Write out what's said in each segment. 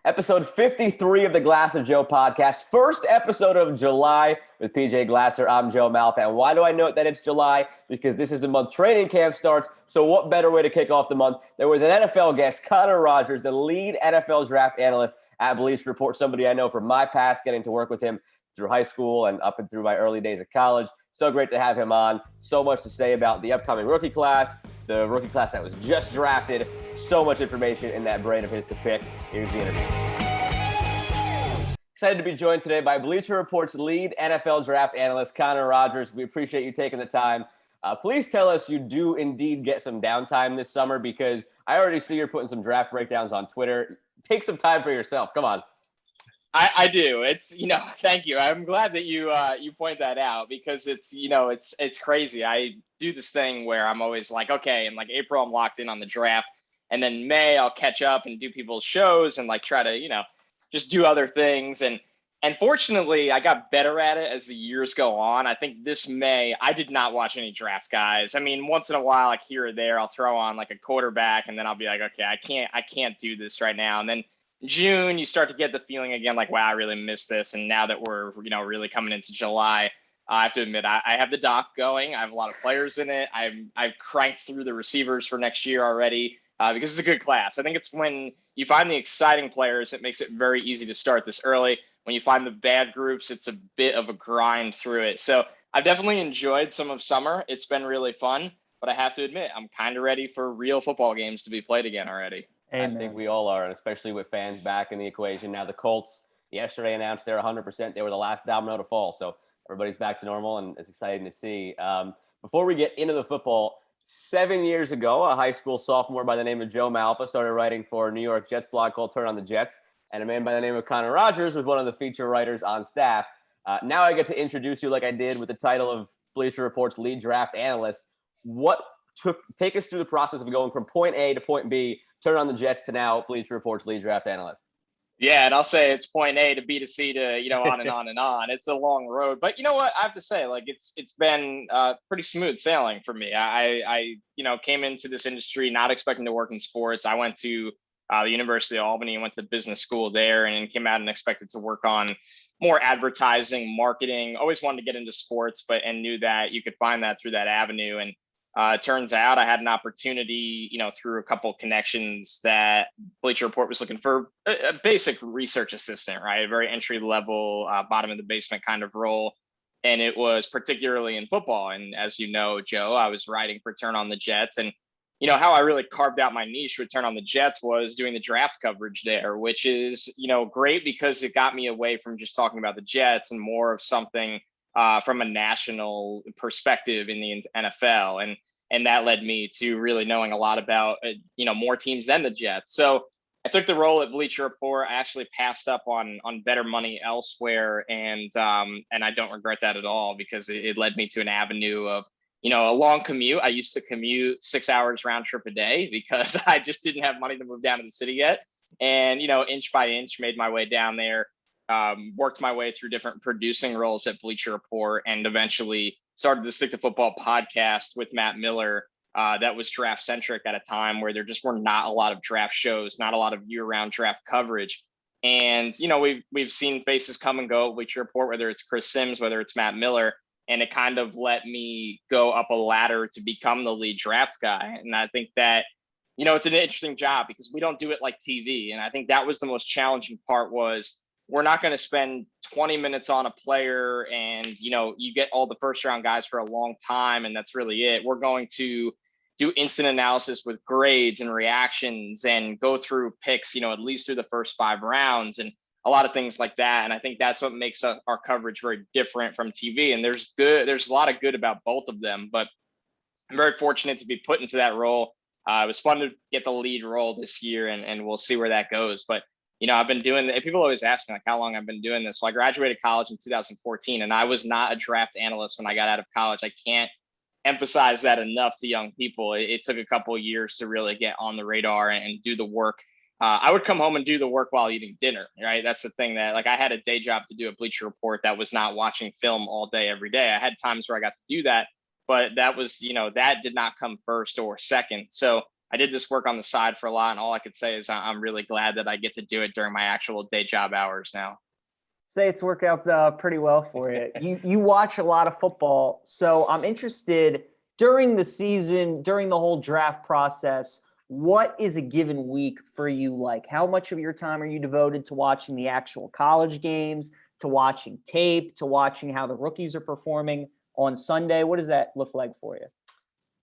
Episode 53 of the Glass of Joe podcast. First episode of July with PJ Glasser. I'm Joe Malfa. And why do I note that it's July? Because this is the month training camp starts. So what better way to kick off the month than with an NFL guest, Connor Rogers, the lead NFL draft analyst at Bleach Report, somebody I know from my past, getting to work with him through high school and up and through my early days of college. So great to have him on. So much to say about the upcoming rookie class, the rookie class that was just drafted. So much information in that brain of his to pick. Here's the interview. Excited to be joined today by Bleacher Report's lead NFL draft analyst, Connor Rogers. We appreciate you taking the time. Please tell us you do indeed get some downtime this summer, because I already see you're putting some draft breakdowns on Twitter. Take some time for yourself. Come on. I do. It's, thank you. I'm glad that you point that out, because it's crazy. I do this thing where I'm always like, okay, in like April, I'm locked in on the draft. And then May, I'll catch up and do people's shows and like try to, just do other things. And fortunately, I got better at it as the years go on. I think this May, I did not watch any draft guys. I mean, once in a while, like here or there, I'll throw on like a quarterback and then I'll be like, okay, I can't do this right now. And then June, you start to get the feeling again, like, wow, I really missed this. And now that we're, really coming into July, I have to admit, I have the doc going. I have a lot of players in it. I've cranked through the receivers for next year already because it's a good class. I think it's when you find the exciting players, it makes it very easy to start this early. When you find the bad groups, it's a bit of a grind through it. So I've definitely enjoyed some of summer. It's been really fun. But I have to admit, I'm kind of ready for real football games to be played again already. I think we all are, and especially with fans back in the equation. Now the Colts yesterday announced they're 100%. They were the last domino to fall, so everybody's back to normal, and it's exciting to see. Before we get into the football, 7 years ago, a high school sophomore by the name of Joe Malfa started writing for a New York Jets blog called Turn on the Jets, and a man by the name of Connor Rogers was one of the feature writers on staff. Now I get to introduce you like I did with the title of Bleacher Report's lead draft analyst. Take us through the process of going from point A to point B, Turn on the Jets, to now Bleacher Report's lead draft analyst. Yeah, and I'll say it's point A to B to C to, on and on and on. It's a long road. But you know what? I have to say, like, it's been pretty smooth sailing for me. I came into this industry not expecting to work in sports. I went to the University of Albany and went to business school there, and came out and expected to work on more advertising, marketing. Always wanted to get into sports, and knew that you could find that through that avenue. And it turns out I had an opportunity, through a couple of connections, that Bleacher Report was looking for a basic research assistant, right? A very entry level, bottom of the basement kind of role. And it was particularly in football. And as you know, Joe, I was writing for Turn on the Jets. And, how I really carved out my niche with Turn on the Jets was doing the draft coverage there, which is, great because it got me away from just talking about the Jets and more of something from a national perspective in the NFL. And that led me to really knowing a lot about, more teams than the Jets. So I took the role at Bleacher Report. I actually passed up on better money elsewhere. And I don't regret that at all, because it led me to an avenue of, a long commute. I used to commute 6 hours round trip a day because I just didn't have money to move down to the city yet. And, inch by inch, made my way down there. Worked my way through different producing roles at Bleacher Report, and eventually started the Stick to Football podcast with Matt Miller. That was draft centric at a time where there just were not a lot of draft shows, not a lot of year-round draft coverage. And, we've seen faces come and go at Bleacher Report, whether it's Chris Sims, whether it's Matt Miller. And it kind of let me go up a ladder to become the lead draft guy. And I think that, it's an interesting job because we don't do it like TV. And I think that was the most challenging part. Was we're not going to spend 20 minutes on a player and, you get all the first round guys for a long time, and that's really it. We're going to do instant analysis with grades and reactions and go through picks, at least through the first 5 rounds and a lot of things like that. And I think that's what makes our coverage very different from TV. And there's a lot of good about both of them, but I'm very fortunate to be put into that role. It was fun to get the lead role this year, and we'll see where that goes. But I've been doing – people always ask me, like, how long I've been doing this. So I graduated college in 2014, and I was not a draft analyst when I got out of college. I can't emphasize that enough to young people. It took a couple of years to really get on the radar and do the work. I would come home and do the work while eating dinner, right? That's the thing that, like, I had a day job to do at Bleacher Report that was not watching film all day, every day. I had times where I got to do that, but that was, that did not come first or second. So I did this work on the side for a lot, and all I could say is I'm really glad that I get to do it during my actual day job hours now. Say it's worked out pretty well for you. You watch a lot of football, so I'm interested during the season, during the whole draft process, what is a given week for you like? How much of your time are you devoted to watching the actual college games, to watching tape, to watching how the rookies are performing on Sunday? What does that look like for you?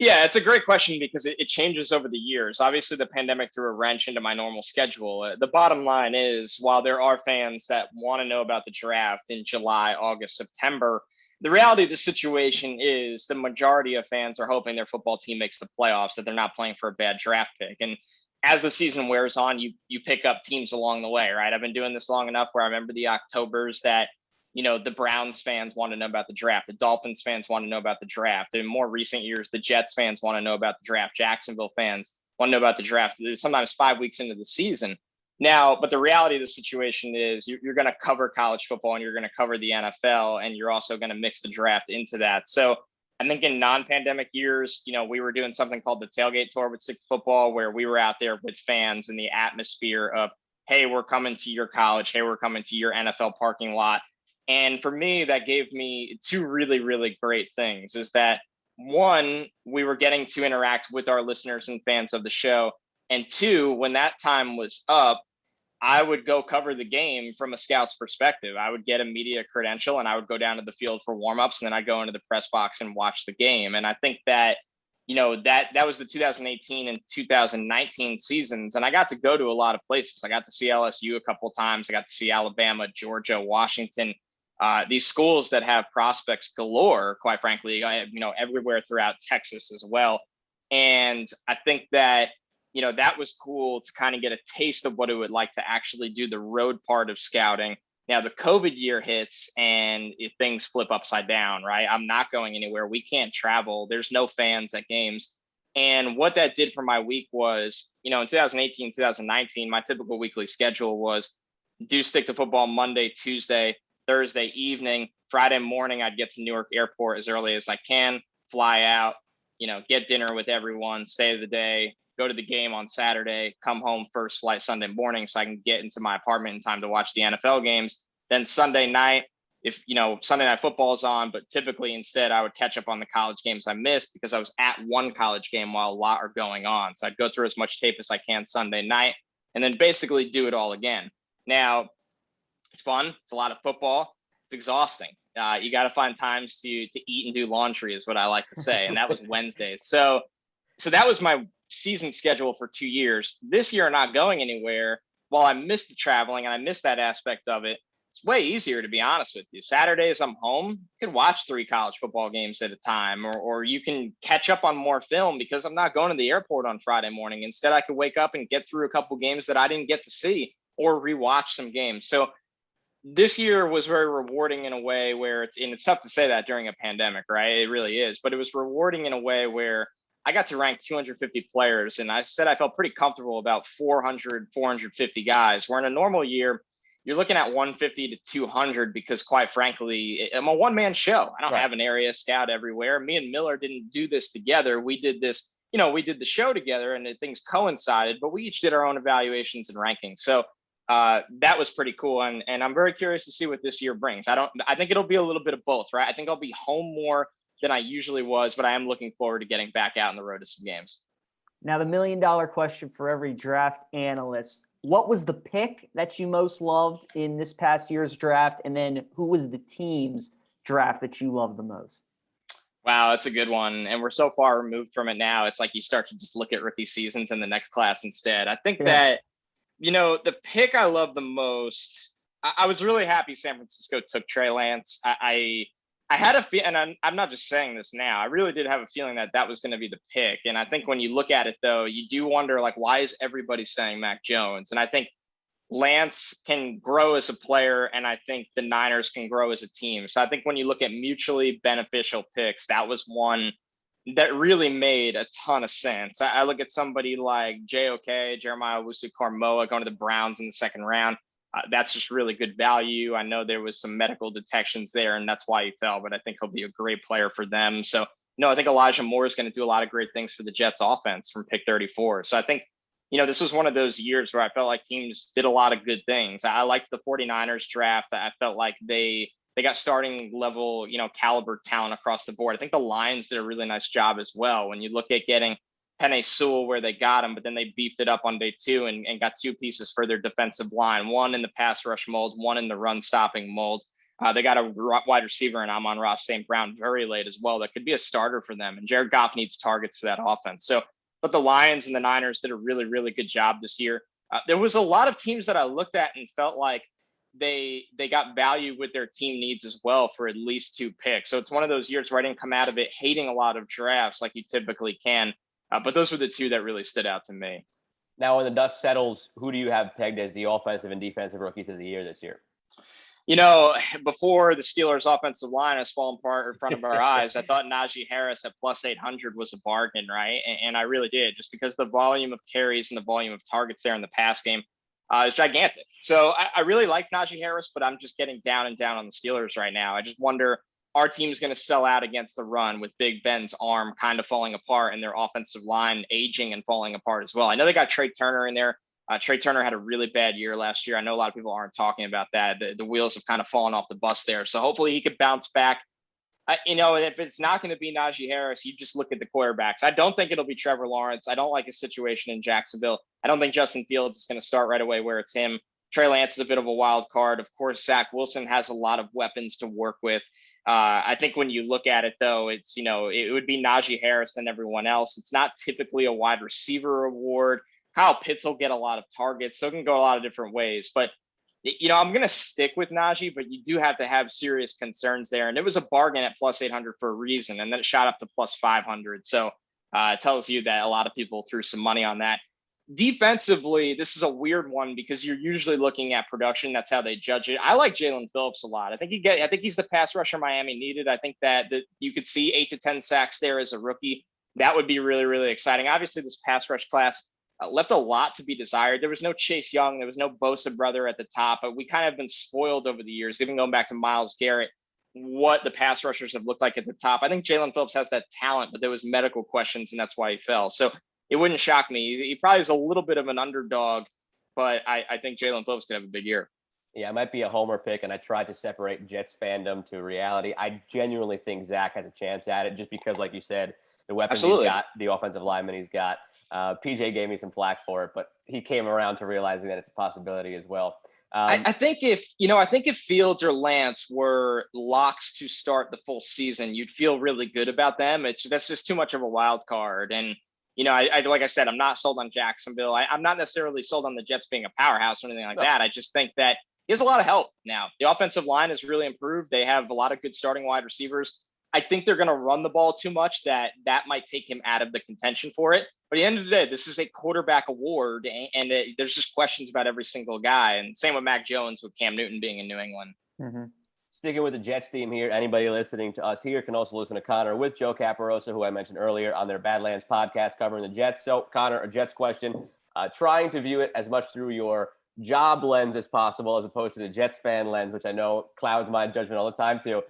Yeah, it's a great question because it changes over the years. Obviously, the pandemic threw a wrench into my normal schedule. The bottom line is, while there are fans that want to know about the draft in July, August, September, the reality of the situation is the majority of fans are hoping their football team makes the playoffs, that they're not playing for a bad draft pick. And as the season wears on, you pick up teams along the way, right? I've been doing this long enough where I remember the Octobers that the Browns fans want to know about the draft. The Dolphins fans want to know about the draft. In more recent years, the Jets fans want to know about the draft. Jacksonville fans want to know about the draft. Sometimes 5 weeks into the season. Now, but the reality of the situation is you're going to cover college football and you're going to cover the NFL, and you're also going to mix the draft into that. So I think in non-pandemic years, we were doing something called the tailgate tour with Six Football, where we were out there with fans in the atmosphere of, hey, we're coming to your college. Hey, we're coming to your NFL parking lot. And for me, that gave me two really, really great things. Is that one, we were getting to interact with our listeners and fans of the show. And two, when that time was up, I would go cover the game from a scout's perspective. I would get a media credential and I would go down to the field for warmups, and then I'd go into the press box and watch the game. And I think that, that was the 2018 and 2019 seasons. And I got to go to a lot of places. I got to see LSU a couple of times. I got to see Alabama, Georgia, Washington, these schools that have prospects galore, quite frankly, everywhere throughout Texas as well. And I think that, that was cool to kind of get a taste of what it would like to actually do the road part of scouting. Now the COVID year hits and things flip upside down, right? I'm not going anywhere. We can't travel. There's no fans at games. And what that did for my week was, in 2018, 2019, my typical weekly schedule was do stick to football Monday, Tuesday, Thursday evening. Friday morning, I'd get to Newark Airport as early as I can, fly out, get dinner with everyone, stay the day, go to the game on Saturday, come home first flight Sunday morning so I can get into my apartment in time to watch the NFL games. Then Sunday night, if, Sunday Night Football is on, but typically instead I would catch up on the college games I missed because I was at one college game while a lot are going on. So I'd go through as much tape as I can Sunday night and then basically do it all again. Now, it's fun. It's a lot of football. It's exhausting. You got to find times to eat and do laundry is what I like to say. And that was Wednesdays. So that was my season schedule for 2 years. This year, not going anywhere. While I missed the traveling and I missed that aspect of it, it's way easier, to be honest with you. Saturdays, I'm home. You can watch 3 college football games at a time, or you can catch up on more film because I'm not going to the airport on Friday morning. Instead, I could wake up and get through a couple games that I didn't get to see or rewatch some games. So this year was very rewarding in a way where it's tough to say that during a pandemic, right? It really is, but it was rewarding in a way where I got to rank 250 players, and I said I felt pretty comfortable about 400, 450 guys, where in a normal year, you're looking at 150 to 200 because, quite frankly, I'm a one-man show. I don't have an area scout everywhere. Me and Miller didn't do this together. We did this, we did the show together and things coincided, but we each did our own evaluations and rankings. So that was pretty cool. And I'm very curious to see what this year brings. I think it'll be a little bit of both, right? I think I'll be home more than I usually was, but I am looking forward to getting back out on the road to some games. Now, the $1 million question for every draft analyst: what was the pick that you most loved in this past year's draft? And then who was the team's draft that you loved the most? Wow, that's a good one. And we're so far removed from it now. It's like you start to just look at rookie seasons in the next class instead. I think that, the pick I love the most, I was really happy San Francisco took Trey Lance. I had a feeling, and I'm not just saying this now, I really did have a feeling that was going to be the pick. And I think when you look at it, though, you do wonder, why is everybody saying Mac Jones? And I think Lance can grow as a player, and I think the Niners can grow as a team. So I think when you look at mutually beneficial picks, that was one that really made a ton of sense. I look at somebody like JOK, Jeremiah Owusu-Koramoah, going to the Browns in the second round. That's just really good value. I know there was some medical detections there, and that's why he fell, but I think he'll be a great player for them. So I think Elijah Moore is going to do a lot of great things for the Jets offense from pick 34. So I think, this was one of those years where I felt like teams did a lot of good things. I liked the 49ers draft. I felt like they got starting level, caliber talent across the board. I think the Lions did a really nice job as well. When you look at getting Penei Sewell where they got him, but then they beefed it up on day 2 and got 2 pieces for their defensive line, one in the pass rush mold, one in the run stopping mold. They got a wide receiver in Amon-Ra St. Brown very late as well. That could be a starter for them. And Jared Goff needs targets for that offense. So, but the Lions and the Niners did a really, really good job this year. There was a lot of teams that I looked at and felt like they got value with their team needs as well for at least 2 picks. So it's one of those years where I didn't come out of it hating a lot of drafts like you typically can. But those were the 2 that really stood out to me. Now, when the dust settles, who do you have pegged as the offensive and defensive rookies of the year this year? Before the Steelers' offensive line has fallen apart in front of our eyes, I thought Najee Harris at plus 800 was a bargain, right? And I really did, just because the volume of carries and the volume of targets there in the pass game is gigantic. So I really liked Najee Harris, but I'm just getting down and down on the Steelers right now. I just wonder, our team's going to sell out against the run with Big Ben's arm kind of falling apart and their offensive line aging and falling apart as well. I know they got Trey Turner in there. Trey Turner had a really bad year last year. I know a lot of people aren't talking about that. The wheels have kind of fallen off the bus there. So hopefully he could bounce back. If it's not going to be Najee Harris, you just look at the quarterbacks. I don't think it'll be Trevor Lawrence. I don't like his situation in Jacksonville. I don't think Justin Fields is going to start right away where it's him. Trey Lance is a bit of a wild card. Of course, Zach Wilson has a lot of weapons to work with. I think when you look at it, though, it's, it would be Najee Harris and everyone else. It's not typically a wide receiver award. Kyle Pitts will get a lot of targets, so it can go a lot of different ways. But, I'm going to stick with Najee, but you do have to have serious concerns there. And it was a bargain at plus 800 for a reason, and then it shot up to plus 500. So it tells you that a lot of people threw some money on that. Defensively, this is a weird one because you're usually looking at production. That's how they judge it. I like Jalen Phillips a lot. I think he's the pass rusher Miami needed. I think that you could see 8 to 10 sacks there as a rookie. That would be really, really exciting. Obviously, this pass rush class left a lot to be desired. There was no Chase Young. There was no Bosa brother at the top. But we kind of been spoiled over the years, even going back to Myles Garrett, what the pass rushers have looked like at the top. I think Jalen Phillips has that talent, but there was medical questions, and that's why he fell. So it wouldn't shock me. He probably is a little bit of an underdog, but I think Jalen Phillips could have a big year. Yeah, it might be a homer pick, and I tried to separate Jets fandom to reality. I genuinely think Zach has a chance at it just because, like you said, the weapons he's got, the offensive lineman he's got. PJ gave me some flack for it, but he came around to realizing that it's a possibility as well. I think if Fields or Lance were locks to start the full season, you'd feel really good about them. That's just too much of a wild card. And, I like I said, I'm not sold on Jacksonville. I'm not necessarily sold on the Jets being a powerhouse or anything like that. I just think that he has a lot of help now. The offensive line has really improved. They have a lot of good starting wide receivers. I think they're going to run the ball too much that might take him out of the contention for it. But at the end of the day, this is a quarterback award, and there's just questions about every single guy. And same with Mac Jones with Cam Newton being in New England. Mm-hmm. Sticking with the Jets theme here, anybody listening to us here can also listen to Connor with Joe Caparosa, who I mentioned earlier on their Badlands podcast covering the Jets. So, Connor, a Jets question, trying to view it as much through your job lens as possible as opposed to the Jets fan lens, which I know clouds my judgment all the time too.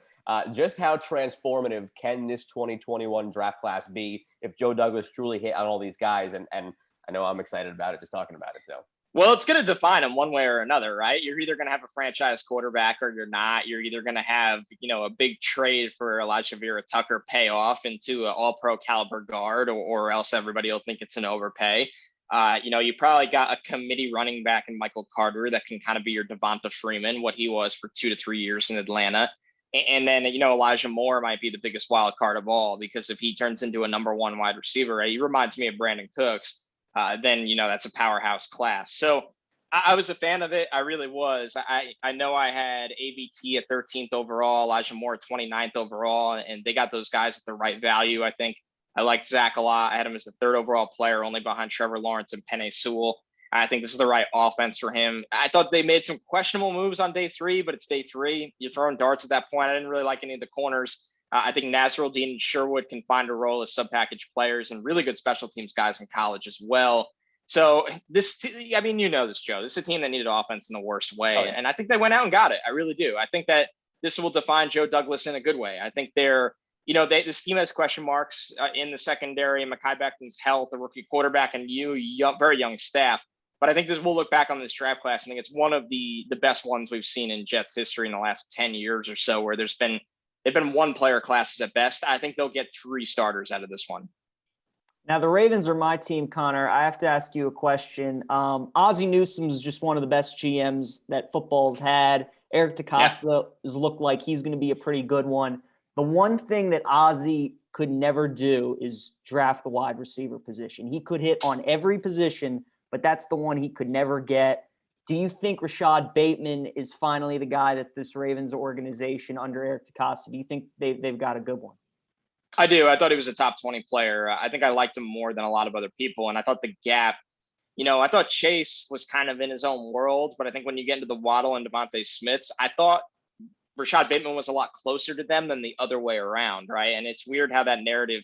Just how transformative can this 2021 draft class be if Joe Douglas truly hit on all these guys? And I know I'm excited about it just talking about it. So, well, it's going to define them one way or another, right? You're either going to have a franchise quarterback or you're not. You're either going to have, a big trade for Elijah Vera Tucker pay off into an all-pro caliber guard, or else everybody will think it's an overpay. You probably got a committee running back in Michael Carter that can kind of be your Devonta Freeman, what he was for 2 to 3 years in Atlanta. And then, Elijah Moore might be the biggest wild card of all, because if he turns into a number one wide receiver, he reminds me of Brandon Cooks, then, that's a powerhouse class. So I was a fan of it. I really was. I know I had ABT at 13th overall, Elijah Moore at 29th overall, and they got those guys at the right value. I think I liked Zach a lot. I had him as the 3rd overall player, only behind Trevor Lawrence and Penei Sewell. I think this is the right offense for him. I thought they made some questionable moves on day 3, but it's day 3. You're throwing darts at that point. I didn't really like any of the corners. I think Nasruddin and Sherwood can find a role as sub-package players and really good special teams guys in college as well. So this, this, Joe. This is a team that needed offense in the worst way. Oh, yeah. And I think they went out and got it. I really do. I think that this will define Joe Douglas in a good way. I think they're this team has question marks in the secondary, Mekhi Becton's health, the rookie quarterback, and very young staff. But I think we'll look back on this draft class. I think it's one of the best ones we've seen in Jets history in the last 10 years or so, where they've been one player classes at best. I think they'll get 3 starters out of this one. Now, the Ravens are my team, Connor. I have to ask you a question. Ozzie Newsome's just one of the best GMs that football's had. Eric DeCosta has looked like he's going to be a pretty good one. The one thing that Ozzie could never do is draft the wide receiver position. He could hit on every position, but that's the one he could never get. Do you think Rashad Bateman is finally the guy that this Ravens organization under Eric DeCosta, do you think they've got a good one? I do. I thought he was a top 20 player. I think I liked him more than a lot of other people. And I thought the gap, I thought Chase was kind of in his own world, but I think when you get into the Waddle and Devontae Smiths, I thought Rashad Bateman was a lot closer to them than the other way around, right? And it's weird how that narrative,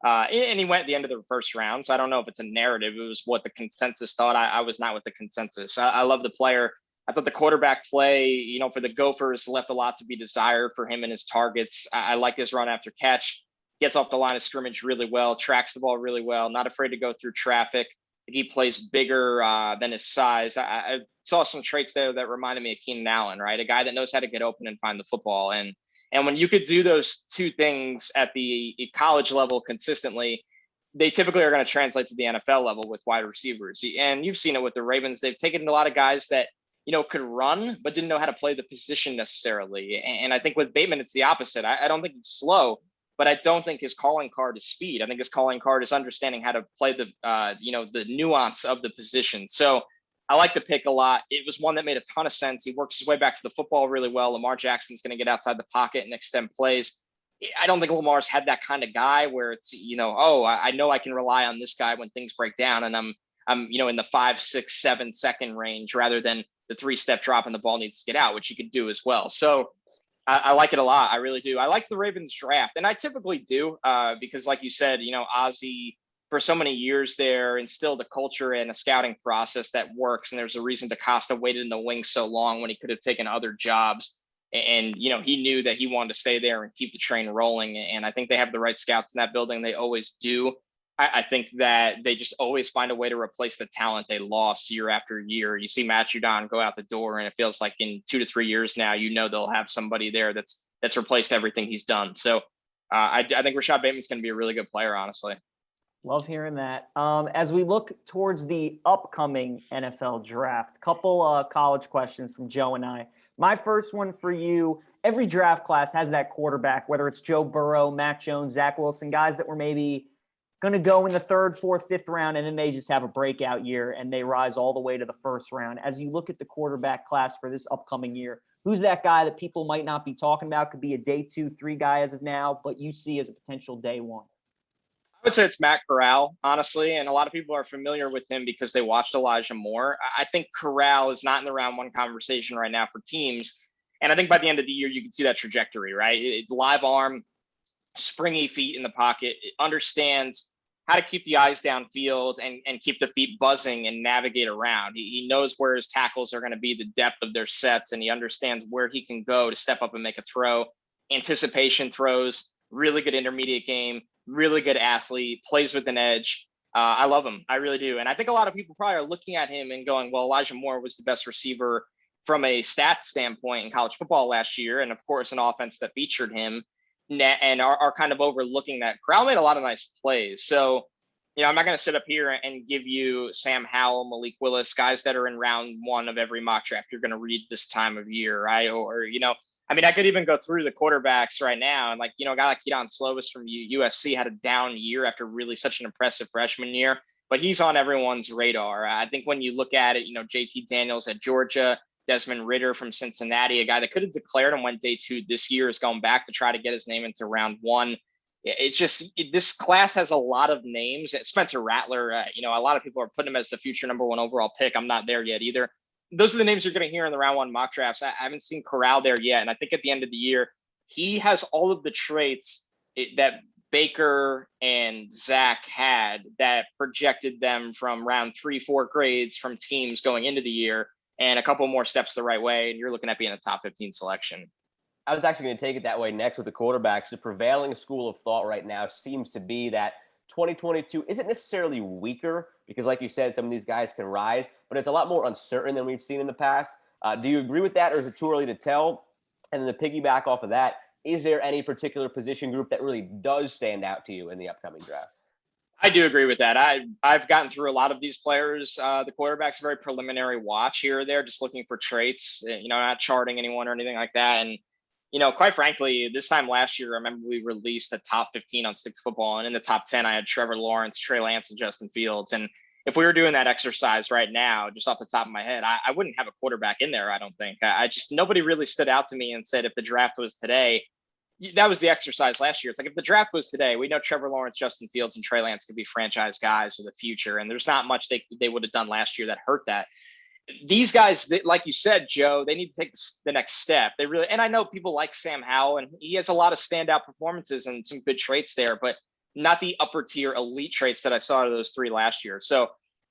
and he went at the end of the first round, so I don't know if it's a narrative. It was what the consensus thought. I was not with the consensus. I love the player. I thought the quarterback play, for the Gophers left a lot to be desired for him and his targets. I like his run after catch. Gets off the line of scrimmage really well, tracks the ball really well, not afraid to go through traffic. He plays bigger than his size. I saw some traits there that reminded me of Keenan Allen, right? A guy that knows how to get open and find the football. And when you could do those 2 things at the college level consistently, they typically are going to translate to the NFL level with wide receivers. And you've seen it with the Ravens. They've taken a lot of guys that, could run, but didn't know how to play the position necessarily. And I think with Bateman, it's the opposite. I don't think he's slow, but I don't think his calling card is speed. I think his calling card is understanding how to play the nuance of the position. So I like the pick a lot. It was one that made a ton of sense. He works his way back to the football really well. Lamar Jackson's going to get outside the pocket and extend plays. I don't think Lamar's had that kind of guy where it's, I know I can rely on this guy when things break down, and I'm in the 5, 6, 7 second range rather than the 3-step drop and the ball needs to get out, which he could do as well. So I like it a lot. I really do. I like the Ravens draft, and I typically do because, like you said, Ozzie for so many years there instilled a culture and a scouting process that works. And there's a reason DeCosta waited in the wings so long when he could have taken other jobs. And, he knew that he wanted to stay there and keep the train rolling. And I think they have the right scouts in that building. They always do. I think that they just always find a way to replace the talent they lost year after year. You see Matt Judon go out the door, and it feels like in 2 to 3 years now, they'll have somebody there that's replaced everything he's done. So I think Rashad Bateman's going to be a really good player, honestly. Love hearing that. As we look towards the upcoming NFL draft, couple college questions from Joe and I. My first one for you, every draft class has that quarterback, whether it's Joe Burrow, Mac Jones, Zach Wilson, guys that were maybe going to go in the 3rd, 4th, 5th round, and then they just have a breakout year and they rise all the way to the 1st round. As you look at the quarterback class for this upcoming year, who's that guy that people might not be talking about? Could be a day 2, 3 guy as of now, but you see as a potential day 1. I would say it's Matt Corral, honestly, and a lot of people are familiar with him because they watched Elijah Moore. I think Corral is not in the round 1 conversation right now for teams, and I think by the end of the year, you can see that trajectory, right? Live arm, springy feet in the pocket, it understands how to keep the eyes downfield and keep the feet buzzing and navigate around. He knows where his tackles are going to be, the depth of their sets, and he understands where he can go to step up and make a throw. Anticipation throws, really good intermediate game, really good athlete, plays with an edge. I love him. I really do. And I think a lot of people probably are looking at him and going, well, Elijah Moore was the best receiver from a stats standpoint in college football last year. And of course, an offense that featured him, and are kind of overlooking that. Corral made a lot of nice plays. So, I'm not going to sit up here and give you Sam Howell, Malik Willis, guys that are in round 1 of every mock draft you're going to read this time of year, right? Or, I could even go through the quarterbacks right now. And a guy like Keaton Slovis from USC had a down year after really such an impressive freshman year, but he's on everyone's radar. I think when you look at it, JT Daniels at Georgia, Desmond Ridder from Cincinnati, a guy that could have declared and went day 2 this year, is going back to try to get his name into round 1. It's just this class has a lot of names. Spencer Rattler, a lot of people are putting him as the future number 1 overall pick. I'm not there yet either. Those are the names you're going to hear in the round 1 mock drafts. I haven't seen Corral there yet. And I think at the end of the year, he has all of the traits that Baker and Zach had that projected them from round 3, 4 grades from teams going into the year, and a couple more steps the right way, and you're looking at being a top 15 selection. I was actually going to take it that way next with the quarterbacks. The prevailing school of thought right now seems to be that 2022 isn't necessarily weaker because, like you said, some of these guys can rise, but it's a lot more uncertain than we've seen in the past. Do you agree with that, or is it too early to tell? And then to piggyback off of that, is there any particular position group that really does stand out to you in the upcoming draft? I do agree with that. I've gotten through a lot of these players. The quarterback's a very preliminary watch here or there, just looking for traits, not charting anyone or anything like that. And, quite frankly, this time last year, I remember we released a top 15 on Stick Football. And in the top 10, I had Trevor Lawrence, Trey Lance, and Justin Fields. And if we were doing that exercise right now, just off the top of my head, I wouldn't have a quarterback in there, I don't think. Nobody really stood out to me and said if the draft was today, that was the exercise last year. It's like if the draft was today, we know Trevor Lawrence, Justin Fields, and Trey Lance could be franchise guys of the future. And there's not much they would have done last year that hurt that. These guys, like you said, Joe, they need to take the next step. They really, and I know people like Sam Howell, and he has a lot of standout performances and some good traits there, but not the upper tier elite traits that I saw out of those three last year. So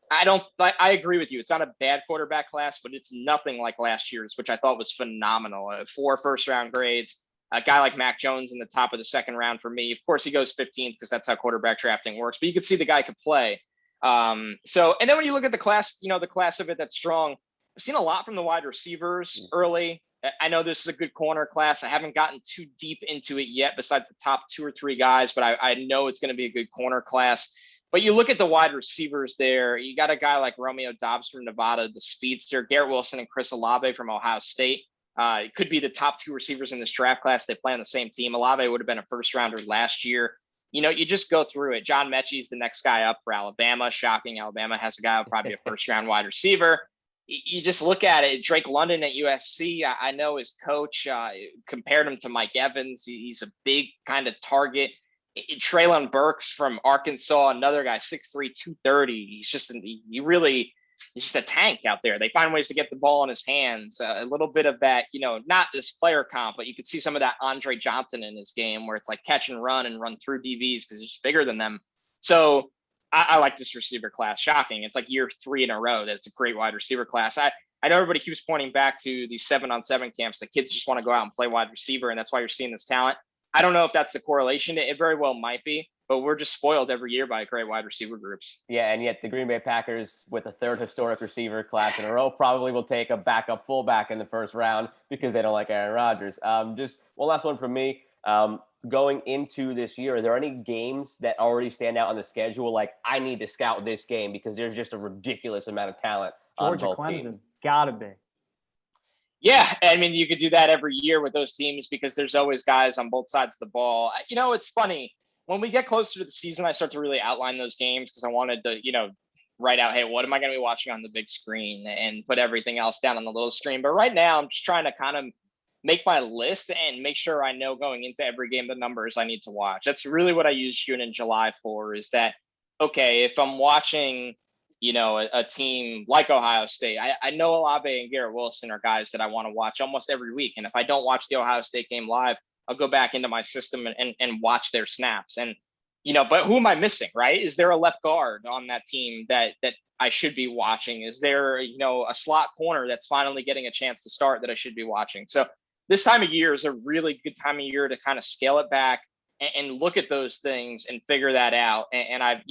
I agree with you. It's not a bad quarterback class, but it's nothing like last year's, which I thought was phenomenal. 4 first-round grades. A guy like Mac Jones in the top of the second round for me. Of course, he goes 15th because that's how quarterback drafting works. But you could see the guy could play. And then when you look at the class, the class of it that's strong. I've seen a lot from the wide receivers early. I know this is a good corner class. I haven't gotten too deep into it yet, besides the top 2 or 3 guys. But I know it's going to be a good corner class. But you look at the wide receivers there. You got a guy like Romeo Doubs from Nevada, the speedster, Garrett Wilson and Chris Olave from Ohio State. It could be the top 2 receivers in this draft class. They play on the same team. Olave would have been a first rounder last year. You just go through it. John Mechie's the next guy up for Alabama. Shocking. Alabama has a guy who'll probably be a first round wide receiver. You just look at it. Drake London at USC. I know his coach compared him to Mike Evans. He's a big kind of target. Treylon Burks from Arkansas, another guy, 6'3", 230. He's just a tank out there. They find ways to get the ball in his hands. A little bit of that, not this player comp, but you could see some of that Andre Johnson in his game where it's like catch and run through DBs because he's just bigger than them. So I like this receiver class. Shocking. It's like year 3 in a row that it's a great wide receiver class. I know everybody keeps pointing back to these 7-on-7 camps. The kids just want to go out and play wide receiver, and that's why you're seeing this talent. I don't know if that's the correlation. It very well might be. But we're just spoiled every year by great wide receiver groups. Yeah, and yet the Green Bay Packers, with a 3rd historic receiver class in a row, probably will take a backup fullback in the first round because they don't like Aaron Rodgers. Just one last one from me. Going into this year, are there any games that already stand out on the schedule? Like, I need to scout this game because there's just a ridiculous amount of talent on both teams. Gotta be. Yeah, I mean, you could do that every year with those teams because there's always guys on both sides of the ball. It's funny. When we get closer to the season, I start to really outline those games because I wanted to, write out, hey, what am I going to be watching on the big screen and put everything else down on the little screen. But right now, I'm just trying to kind of make my list and make sure I know going into every game the numbers I need to watch. That's really what I use June and July for, is that, okay, if I'm watching, a team like Ohio State, I know Olave and Garrett Wilson are guys that I want to watch almost every week. And if I don't watch the Ohio State game live, I'll go back into my system and watch their snaps. And, but who am I missing, right? Is there a left guard on that team that I should be watching? Is there, a slot corner that's finally getting a chance to start that I should be watching? So this time of year is a really good time of year to kind of scale it back and look at those things and figure that out. And I've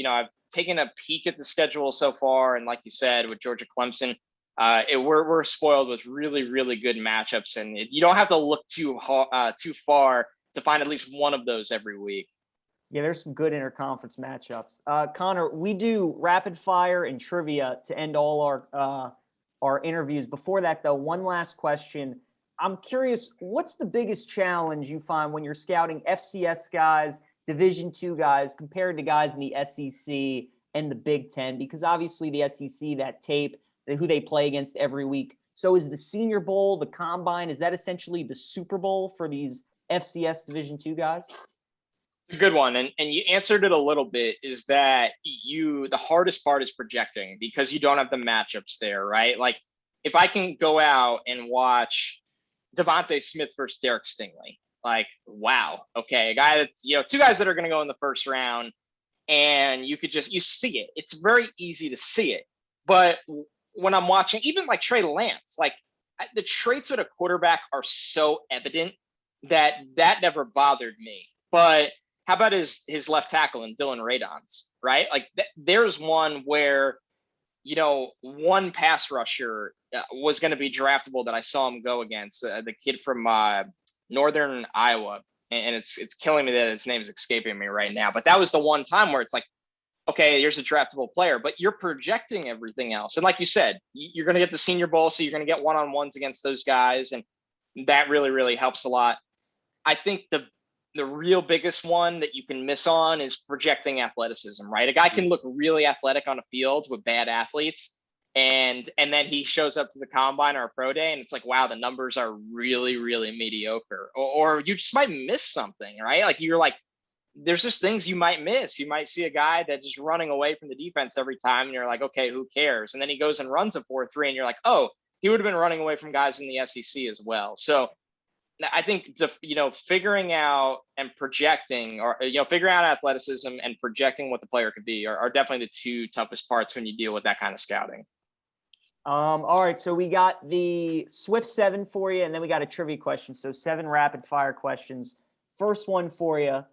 taken a peek at the schedule so far. And like you said, with Georgia Clemson, we're spoiled with really, really good matchups, and you don't have to look too far to find at least one of those every week. Yeah, there's some good interconference matchups. Connor, we do rapid fire and trivia to end all our interviews. Before that, though, one last question. I'm curious, what's the biggest challenge you find when you're scouting FCS guys, Division II guys, compared to guys in the SEC and the Big Ten? Because obviously the SEC, that tape, who they play against every week. So is the Senior Bowl, the Combine, is that essentially the Super Bowl for these FCS Division II guys? It's a good one. And you answered it a little bit, is that the hardest part is projecting because you don't have the matchups there, right? Like if I can go out and watch Devontae Smith versus Derek Stingley, like, wow, okay, a guy that's, 2 guys that are going to go in the first round, and you see it. It's very easy to see it. But when I'm watching, even like Trey Lance, like the traits with a quarterback are so evident that never bothered me. But how about his left tackle and Dylan Radons, right? Like there's one where, one pass rusher was going to be draftable that I saw him go against, the kid from Northern Iowa. And it's killing me that his name is escaping me right now. But that was the one time where it's like, okay, here's a draftable player, but you're projecting everything else. And like you said, you're going to get the Senior Bowl, so you're going to get one-on-ones against those guys. And that really, really helps a lot. I think the real biggest one that you can miss on is projecting athleticism, right? A guy can look really athletic on a field with bad athletes, and then he shows up to the combine or a pro day, and it's like, wow, the numbers are really, really mediocre. Or you just might miss something, right? Like you're like, there's just things you might miss. You might see a guy that's just running away from the defense every time, and you're like, okay, who cares? And then he goes and runs a 4.3, and you're like, oh, he would have been running away from guys in the SEC as well. So I think figuring out and projecting, or figuring out athleticism and projecting what the player could be are definitely the two toughest parts when you deal with that kind of scouting. All right, so we got the Swift 7 for you, and then we got a trivia question. So 7 rapid fire questions. First one for you.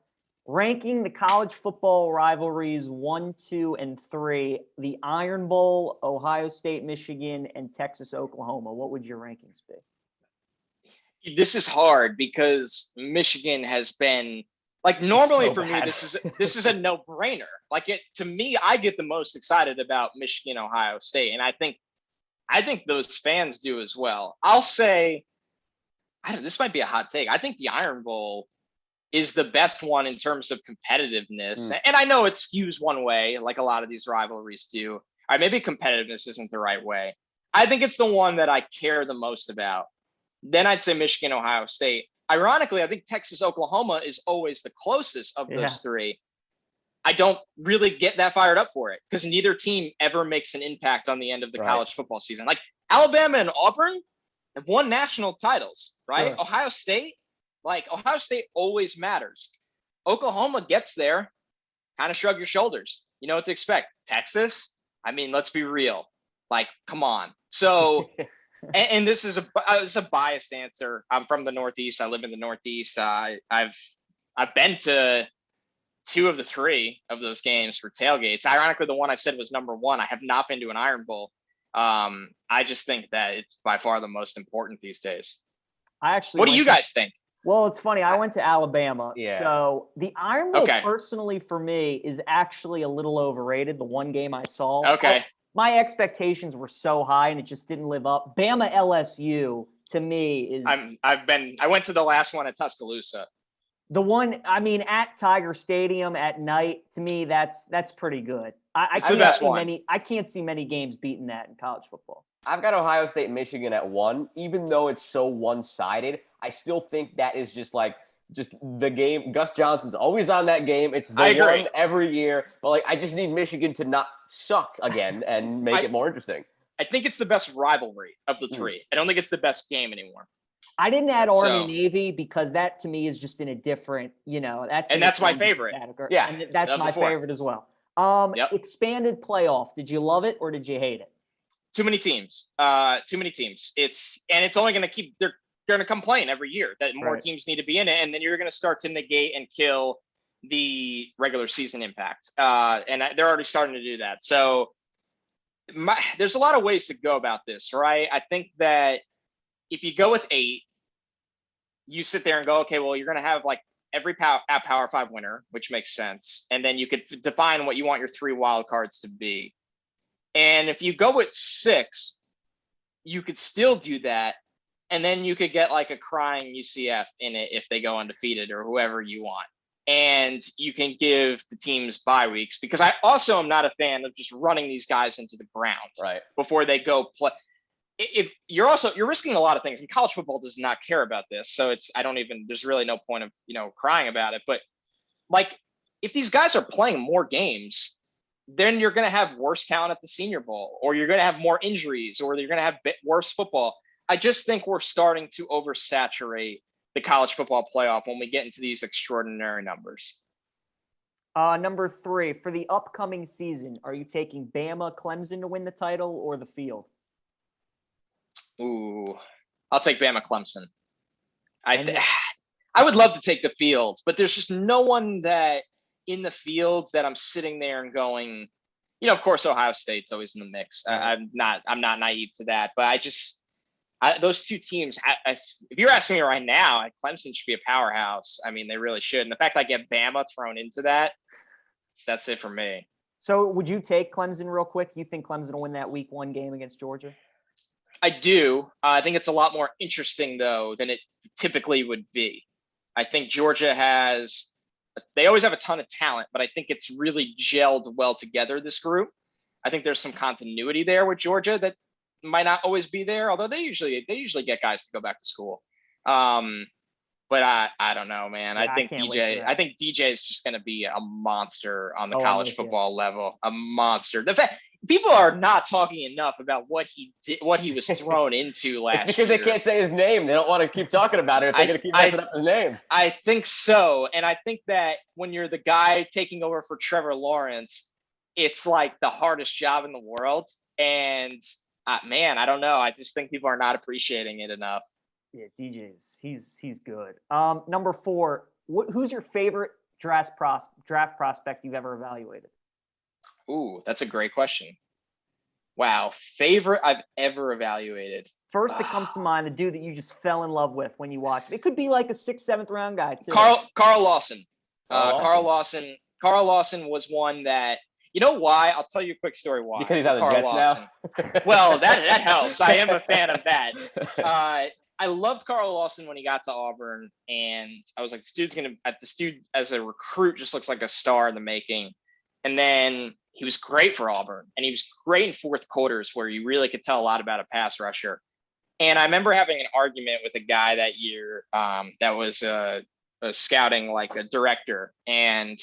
Ranking the college football rivalries 1, 2, and 3, the Iron Bowl, Ohio State, Michigan, and Texas, Oklahoma. What would your rankings be? This is hard because Michigan has been like, normally for me, this is a no-brainer. Like to me, I get the most excited about Michigan, Ohio State, and I think those fans do as well. I'll say, this might be a hot take. I think the Iron Bowl is the best one in terms of competitiveness. And I know it skews one way, like a lot of these rivalries do. All right, maybe competitiveness isn't the right way. I think it's the one that I care the most about. Then I'd say Michigan, Ohio State. Ironically, I think Texas, Oklahoma is always the closest of those three. I don't really get that fired up for it because neither team ever makes an impact on the end of the college football season. Like Alabama and Auburn have won national titles, right? Sure. Ohio State always matters. Oklahoma gets there, kind of shrug your shoulders. You know what to expect. Texas, I mean, let's be real. Like, come on. So, and this is a biased answer. I'm from the Northeast. I live in the Northeast. I've been to 2 of the 3 of those games for tailgates. Ironically, the one I said was number 1. I have not been to an Iron Bowl. I just think that it's by far the most important these days. What do you guys think? Well, it's funny. I went to Alabama. Yeah. So the Iron Bowl personally for me is actually a little overrated. The one game I saw. Okay. My expectations were so high and it just didn't live up. Bama LSU to me is. I went to the last one at Tuscaloosa. The one, I mean, at Tiger Stadium at night, to me, that's pretty good. It's the best one. I can't see many games beating that in college football. I've got Ohio State, Michigan at 1. Even though it's so one-sided, I still think that is just the game. Gus Johnson's always on that game. It's the one every year. But I just need Michigan to not suck again and make it more interesting. I think it's the best rivalry of the 3. I don't think it's the best game anymore. I didn't add Army Navy because that to me is just in a different, that's my favorite. Category. Yeah, and that's my favorite as well. Expanded playoff. Did you love it or did you hate it? Too many teams. It's only going to keep. They're going to complain every year that more teams need to be in it, and then you're going to start to negate and kill the regular season impact. And they're already starting to do that. So there's a lot of ways to go about this, right? I think that if you go with 8, you sit there and go, okay, well, you're going to have every Power 5 winner, which makes sense. And then you could define what you want your 3 wild cards to be. And if you go with 6, you could still do that. And then you could get a crying UCF in it if they go undefeated or whoever you want. And you can give the teams bye weeks, because I also am not a fan of just running these guys into the ground before they go play. If you're risking a lot of things, and college football does not care about this. So there's really no point of, crying about it. But if these guys are playing more games, then you're going to have worse talent at the Senior Bowl, or you're going to have more injuries, or you're going to have worse football. I just think we're starting to oversaturate the college football playoff when we get into these extraordinary numbers. Number 3, for the upcoming season, are you taking Bama, Clemson to win the title or the field? Ooh, I'll take Bama, Clemson. I would love to take the field, but there's just no one that in the field that I'm sitting there and going, of course, Ohio State's always in the mix. Right. I'm not naive to that, but those two teams, if you're asking me right now, Clemson should be a powerhouse. I mean, they really should. And the fact I get Bama thrown into that's it for me. So would you take Clemson real quick? You think Clemson will win that week 1 game against Georgia? I do. I think it's a lot more interesting, though, than it typically would be. I think Georgia they always have a ton of talent, but I think it's really gelled well together, this group. I think there's some continuity there with Georgia that might not always be there, although they usually get guys to go back to school. But I don't know, man. Yeah, I think DJ is just going to be a monster on the college football level. A monster. The fact people are not talking enough about what he did, what he was thrown into last year. It's because they can't say his name. They don't want to keep talking about it if they're going to keep messing up his name. I think so. And I think that when you're the guy taking over for Trevor Lawrence, it's like the hardest job in the world. And man, I don't know. I just think people are not appreciating it enough. Yeah, DJ's he's good. Number 4, who's your favorite draft prospect you've ever evaluated? Ooh, that's a great question. Wow, favorite I've ever evaluated. First that comes to mind, the dude that you just fell in love with when you watched it. It could be like a 6th, 7th round guy too. Carl Lawson. Carl Lawson was one that, you know why? I'll tell you a quick story why. Because he's on the Jets now? Well, that helps. I am a fan of that. I loved Carl Lawson when he got to Auburn, and I was like, this dude as a recruit just looks like a star in the making. And then he was great for Auburn, and he was great in fourth quarters where you really could tell a lot about a pass rusher. And I remember having an argument with a guy that year that was a scouting, like a director, and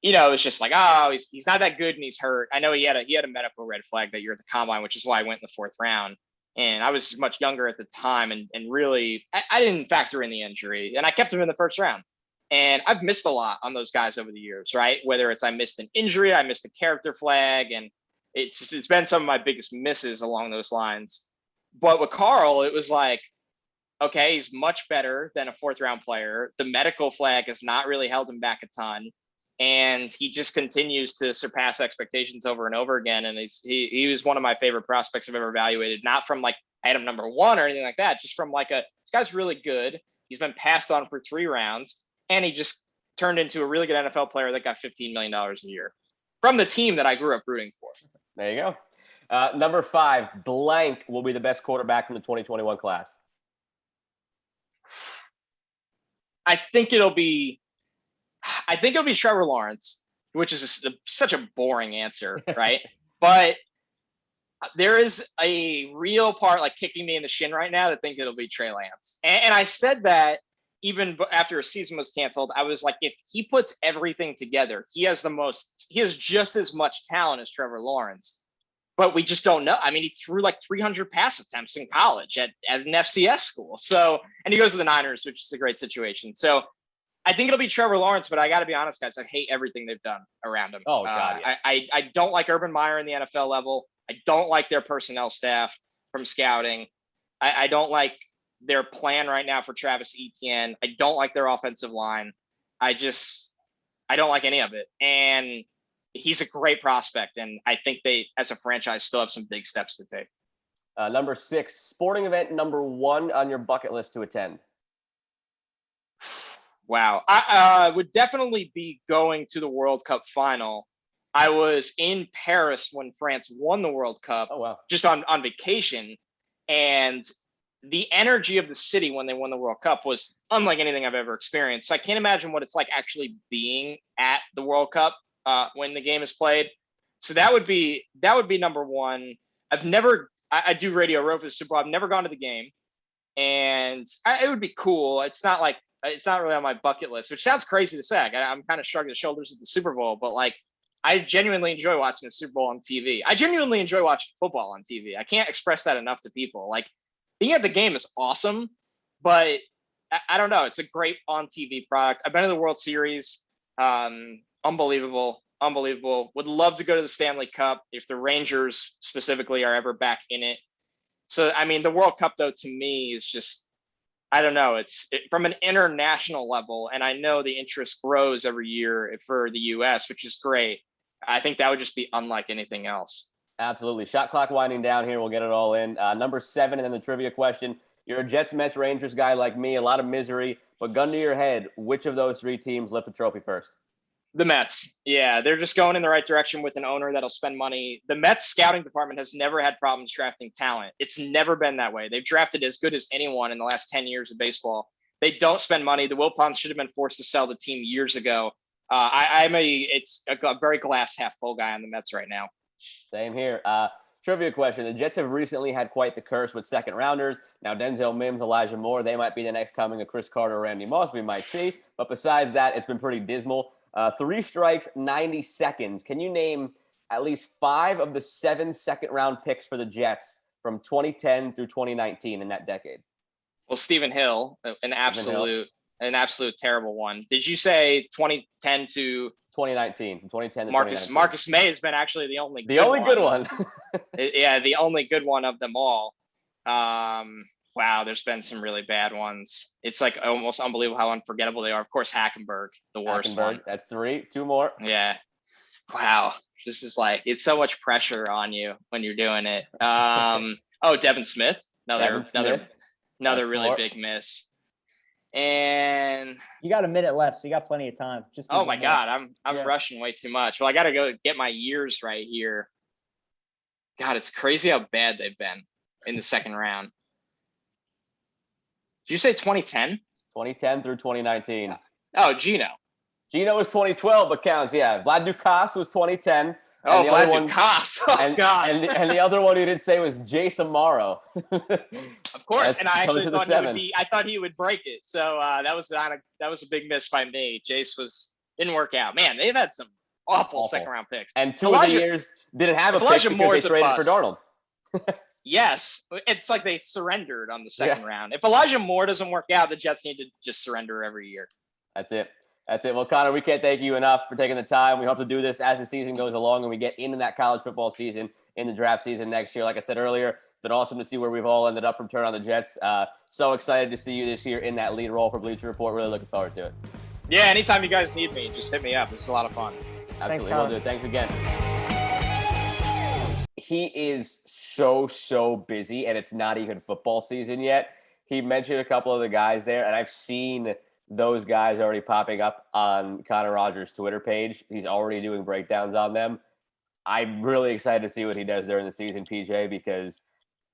it was just like, oh, he's not that good and he's hurt. I know he had a medical red flag that year at the combine, which is why I went in the 4th round. And I was much younger at the time, and really, I didn't factor in the injury, and I kept him in the 1st round. And I've missed a lot on those guys over the years, right? Whether it's I missed an injury, I missed a character flag, and it's been some of my biggest misses along those lines. But with Carl, it was like, okay, he's much better than a 4th round player. The medical flag has not really held him back a ton. And he just continues to surpass expectations over and over again. And he was one of my favorite prospects I've ever evaluated, not from like, I had him number 1 or anything like that, just from like this guy's really good. He's been passed on for 3 rounds, and he just turned into a really good NFL player that got $15 million a year from the team that I grew up rooting for. There you go. Number 5, blank will be the best quarterback from the 2021 class. I think it'll be Trevor Lawrence, which is such a boring answer, right? But there is a real part like kicking me in the shin right now to think it'll be Trey Lance. And I said that even after a season was canceled, I was like, if he puts everything together, he has just as much talent as Trevor Lawrence. But we just don't know. I mean, he threw like 300 pass attempts in college at an FCS school. So, and he goes to the Niners, which is a great situation. So I think it'll be Trevor Lawrence, but I got to be honest, guys, I hate everything they've done around him. Oh, God, yeah. I don't like Urban Meyer in the NFL level. I don't like their personnel staff from scouting. I don't like their plan right now for Travis Etienne. I don't like their offensive line. I don't like any of it. And he's a great prospect, and I think they, as a franchise, still have some big steps to take. Number 6, sporting event number 1 on your bucket list to attend. Wow. I would definitely be going to the World Cup final. I was in Paris when France won the World Cup. Oh, wow. Just on vacation. And the energy of the city when they won the World Cup was unlike anything I've ever experienced. I can't imagine what it's like actually being at the World Cup when the game is played. So that would be number 1. I do Radio Row for the Super Bowl. I've never gone to the game. And it would be cool. It's not really on my bucket list, which sounds crazy to say. I'm kind of shrugging the shoulders at the Super Bowl, but like, I genuinely enjoy watching the Super Bowl on TV. I genuinely enjoy watching football on TV. I can't express that enough to people. Like, being at the game is awesome, but I don't know. It's a great on TV product. I've been to the World Series. Unbelievable. Would love to go to the Stanley Cup if the Rangers specifically are ever back in it. So, I mean, the World Cup, though, to me is just, I don't know. From an international level, and I know the interest grows every year for the U.S., which is great. I think that would just be unlike anything else. Absolutely. Shot clock winding down here. We'll get it all in. Number 7, and then the trivia question. You're a Jets, Mets, Rangers guy like me. A lot of misery, but gun to your head, which of those 3 teams lift the trophy first? The Mets. Yeah, they're just going in the right direction with an owner that'll spend money. The Mets scouting department has never had problems drafting talent. It's never been that way. They've drafted as good as anyone in the last 10 years of baseball. They don't spend money. The Wilpons should have been forced to sell the team years ago. It's a very glass half full guy on the Mets right now. Same here. Trivia question. The Jets have recently had quite the curse with second rounders. Now, Denzel Mims, Elijah Moore, they might be the next coming of Chris Carter or Randy Moss, we might see. But besides that, it's been pretty dismal. 3 strikes, 90 seconds. Can you name at least 5 of the 7 second-round picks for the Jets from 2010 through 2019 in that decade? Well, Stephen Hill, an absolute terrible one. Did you say 2010 to 2019? From 2010 to Marcus May has been actually the only good one. Yeah, the only good one of them all. Wow, there's been some really bad ones. It's like almost unbelievable how unforgettable they are. Of course, Hackenberg, the worst one. That's 3. 2 more. Yeah. Wow. This is like, it's so much pressure on you when you're doing it. Devin Smith. Another really 4. big miss. And you got a minute left, so you got plenty of time. Oh my God, I'm rushing way too much. Well, I got to go get my years right here. God, it's crazy how bad they've been in the second round. Did you say 2010? 2010 through 2019. Oh, Gino was 2012, but counts. Yeah, Vlad Dukas was 2010. Oh, Vlad Dukas. Oh, God. And the other one you didn't say was Jace Amaro. Of course, and I actually thought he would break it. So that was a big miss by me. Jace didn't work out. Man, they've had some awful second-round picks. And 2 of the years didn't have a pick because they traded for Darnold. Yes, it's like they surrendered on the second round. If Elijah Moore doesn't work out, the Jets need to just surrender every year. That's it. Well, Connor, we can't thank you enough for taking the time. We hope to do this as the season goes along and we get into that college football season, in the draft season next year. Like I said earlier, it's been awesome to see where we've all ended up from Turn on the Jets. So excited to see you this year in that lead role for Bleacher Report. Really looking forward to it. Yeah, anytime you guys need me, just hit me up. This is a lot of fun. Absolutely. We'll do it. Thanks again. He is so busy, and it's not even football season yet. He mentioned a couple of the guys there, and I've seen those guys already popping up on Connor Rogers' Twitter page. He's already doing breakdowns on them. I'm really excited to see what he does during the season, PJ, because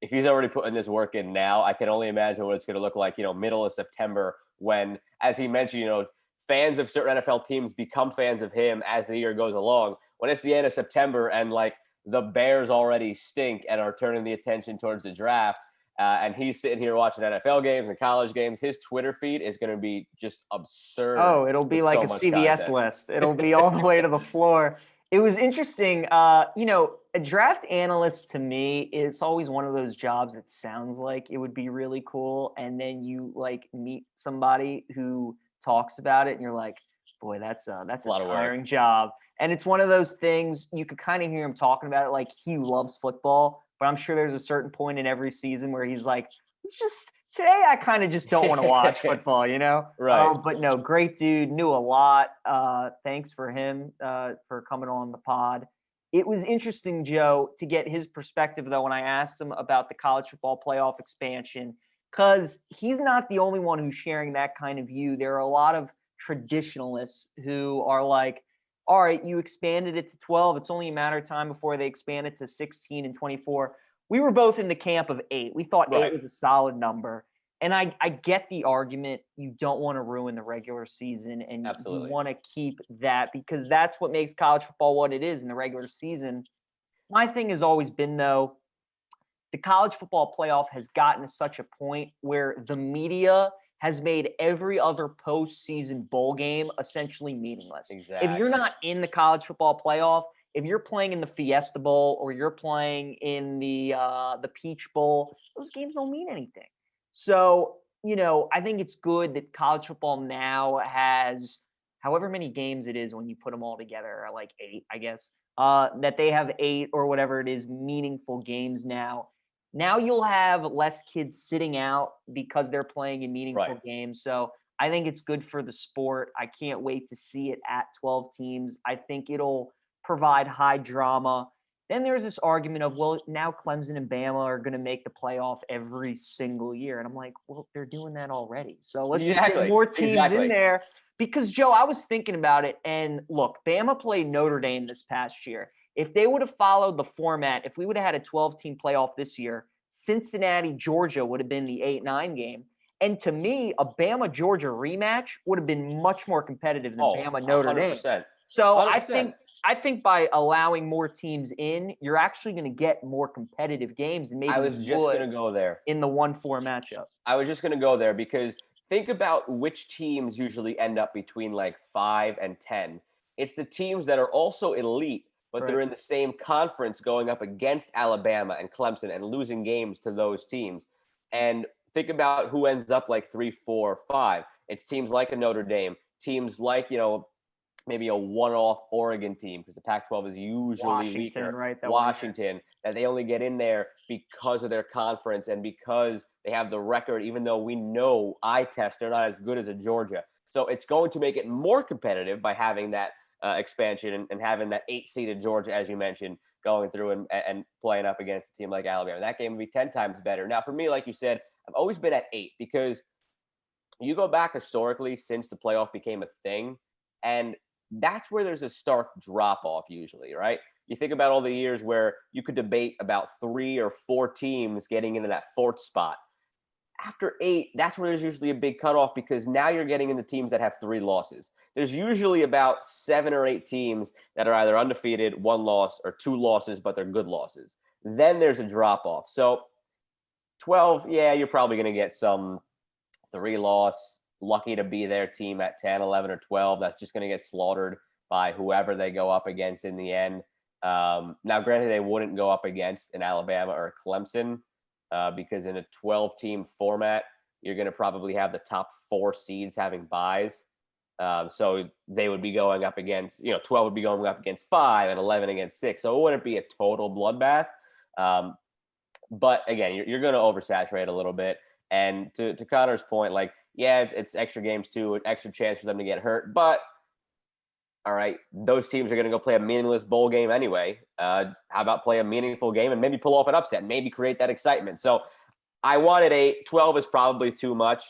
if he's already putting this work in now, I can only imagine what it's going to look like, middle of September when, as he mentioned, fans of certain NFL teams become fans of him as the year goes along. When it's the end of September and the Bears already stink and are turning the attention towards the draft, and he's sitting here watching NFL games and college games, his Twitter feed is going to be just absurd. Oh, it'll be like a CBS list. It'll be all the way to the floor. It was interesting. A draft analyst to me is always one of those jobs that sounds like it would be really cool. And then you meet somebody who talks about it and you're like, boy, that's a tiring job. And it's one of those things you could kind of hear him talking about it like he loves football. But I'm sure there's a certain point in every season where he's like, today I kind of just don't want to watch football, Right. But no, great dude, knew a lot. Thanks for him for coming on the pod. It was interesting, Joe, to get his perspective, though, when I asked him about the college football playoff expansion, because he's not the only one who's sharing that kind of view. There are a lot of traditionalists who are like, all right, you expanded it to 12. It's only a matter of time before they expand it to 16 and 24. We were both in the camp of 8. We thought 8 was a solid number. And I get the argument. You don't want to ruin the regular season, and you want to keep that because that's what makes college football what it is in the regular season. My thing has always been, though, the college football playoff has gotten to such a point where the media has made every other postseason bowl game essentially meaningless. Exactly. If you're not in the college football playoff, if you're playing in the Fiesta Bowl or you're playing in the Peach Bowl, those games don't mean anything. So, I think it's good that college football now has however many games it is when you put them all together, like 8, I guess, that they have 8 or whatever it is, meaningful games now. Now you'll have less kids sitting out because they're playing in meaningful games. So I think it's good for the sport. I can't wait to see it at 12 teams. I think it'll provide high drama. Then there's this argument of, well, now Clemson and Bama are going to make the playoff every single year. And I'm like, well, they're doing that already. So let's just get more teams in there. Because, Joe, I was thinking about it. And look, Bama played Notre Dame this past year. If they would have followed the format, if we would have had a 12-team playoff this year, Cincinnati, Georgia would have been the 8-9 game. And to me, a Bama-Georgia rematch would have been much more competitive than Bama-Notre Dame. So 100%. I think by allowing more teams in, you're actually going to get more competitive games. And maybe I was just going to go there in the 1-4 matchup. I was just going to go there because think about which teams usually end up between like 5 and 10. It's the teams that are also elite, but they're in the same conference going up against Alabama and Clemson and losing games to those teams. And think about who ends up like 3, 4, 5. It's teams like a Notre Dame, teams like, maybe a one-off Oregon team, because the Pac-12 is usually weaker. Washington, that they only get in there because of their conference and because they have the record, even though we know eye test, they're not as good as a Georgia. So it's going to make it more competitive by having that expansion and having that 8-seeded Georgia, as you mentioned, going through and playing up against a team like Alabama. That game would be 10 times better. Now, for me, like you said, I've always been at 8 because you go back historically since the playoff became a thing, and that's where there's a stark drop off usually, right? You think about all the years where you could debate about 3 or 4 teams getting into that 4th spot. After 8, that's where there's usually a big cutoff because now you're getting into teams that have 3 losses. There's usually about 7 or 8 teams that are either undefeated, 1 loss, or 2 losses, but they're good losses. Then there's a drop off. So 12, yeah, you're probably going to get some 3-loss, lucky to be their team at 10, 11, or 12. That's just going to get slaughtered by whoever they go up against in the end. Now, granted, they wouldn't go up against an Alabama or a Clemson because in a 12-team format, you're going to probably have the top 4 seeds having buys. So they would be going up against, 12 would be going up against 5 and 11 against 6. So it wouldn't be a total bloodbath. But again, you're going to oversaturate a little bit. And to Connor's point, like, yeah, it's extra games too, an extra chance for them to get hurt. But all right, those teams are going to go play a meaningless bowl game anyway. How about play a meaningful game and maybe pull off an upset, maybe create that excitement? So I wanted 8. 12 is probably too much.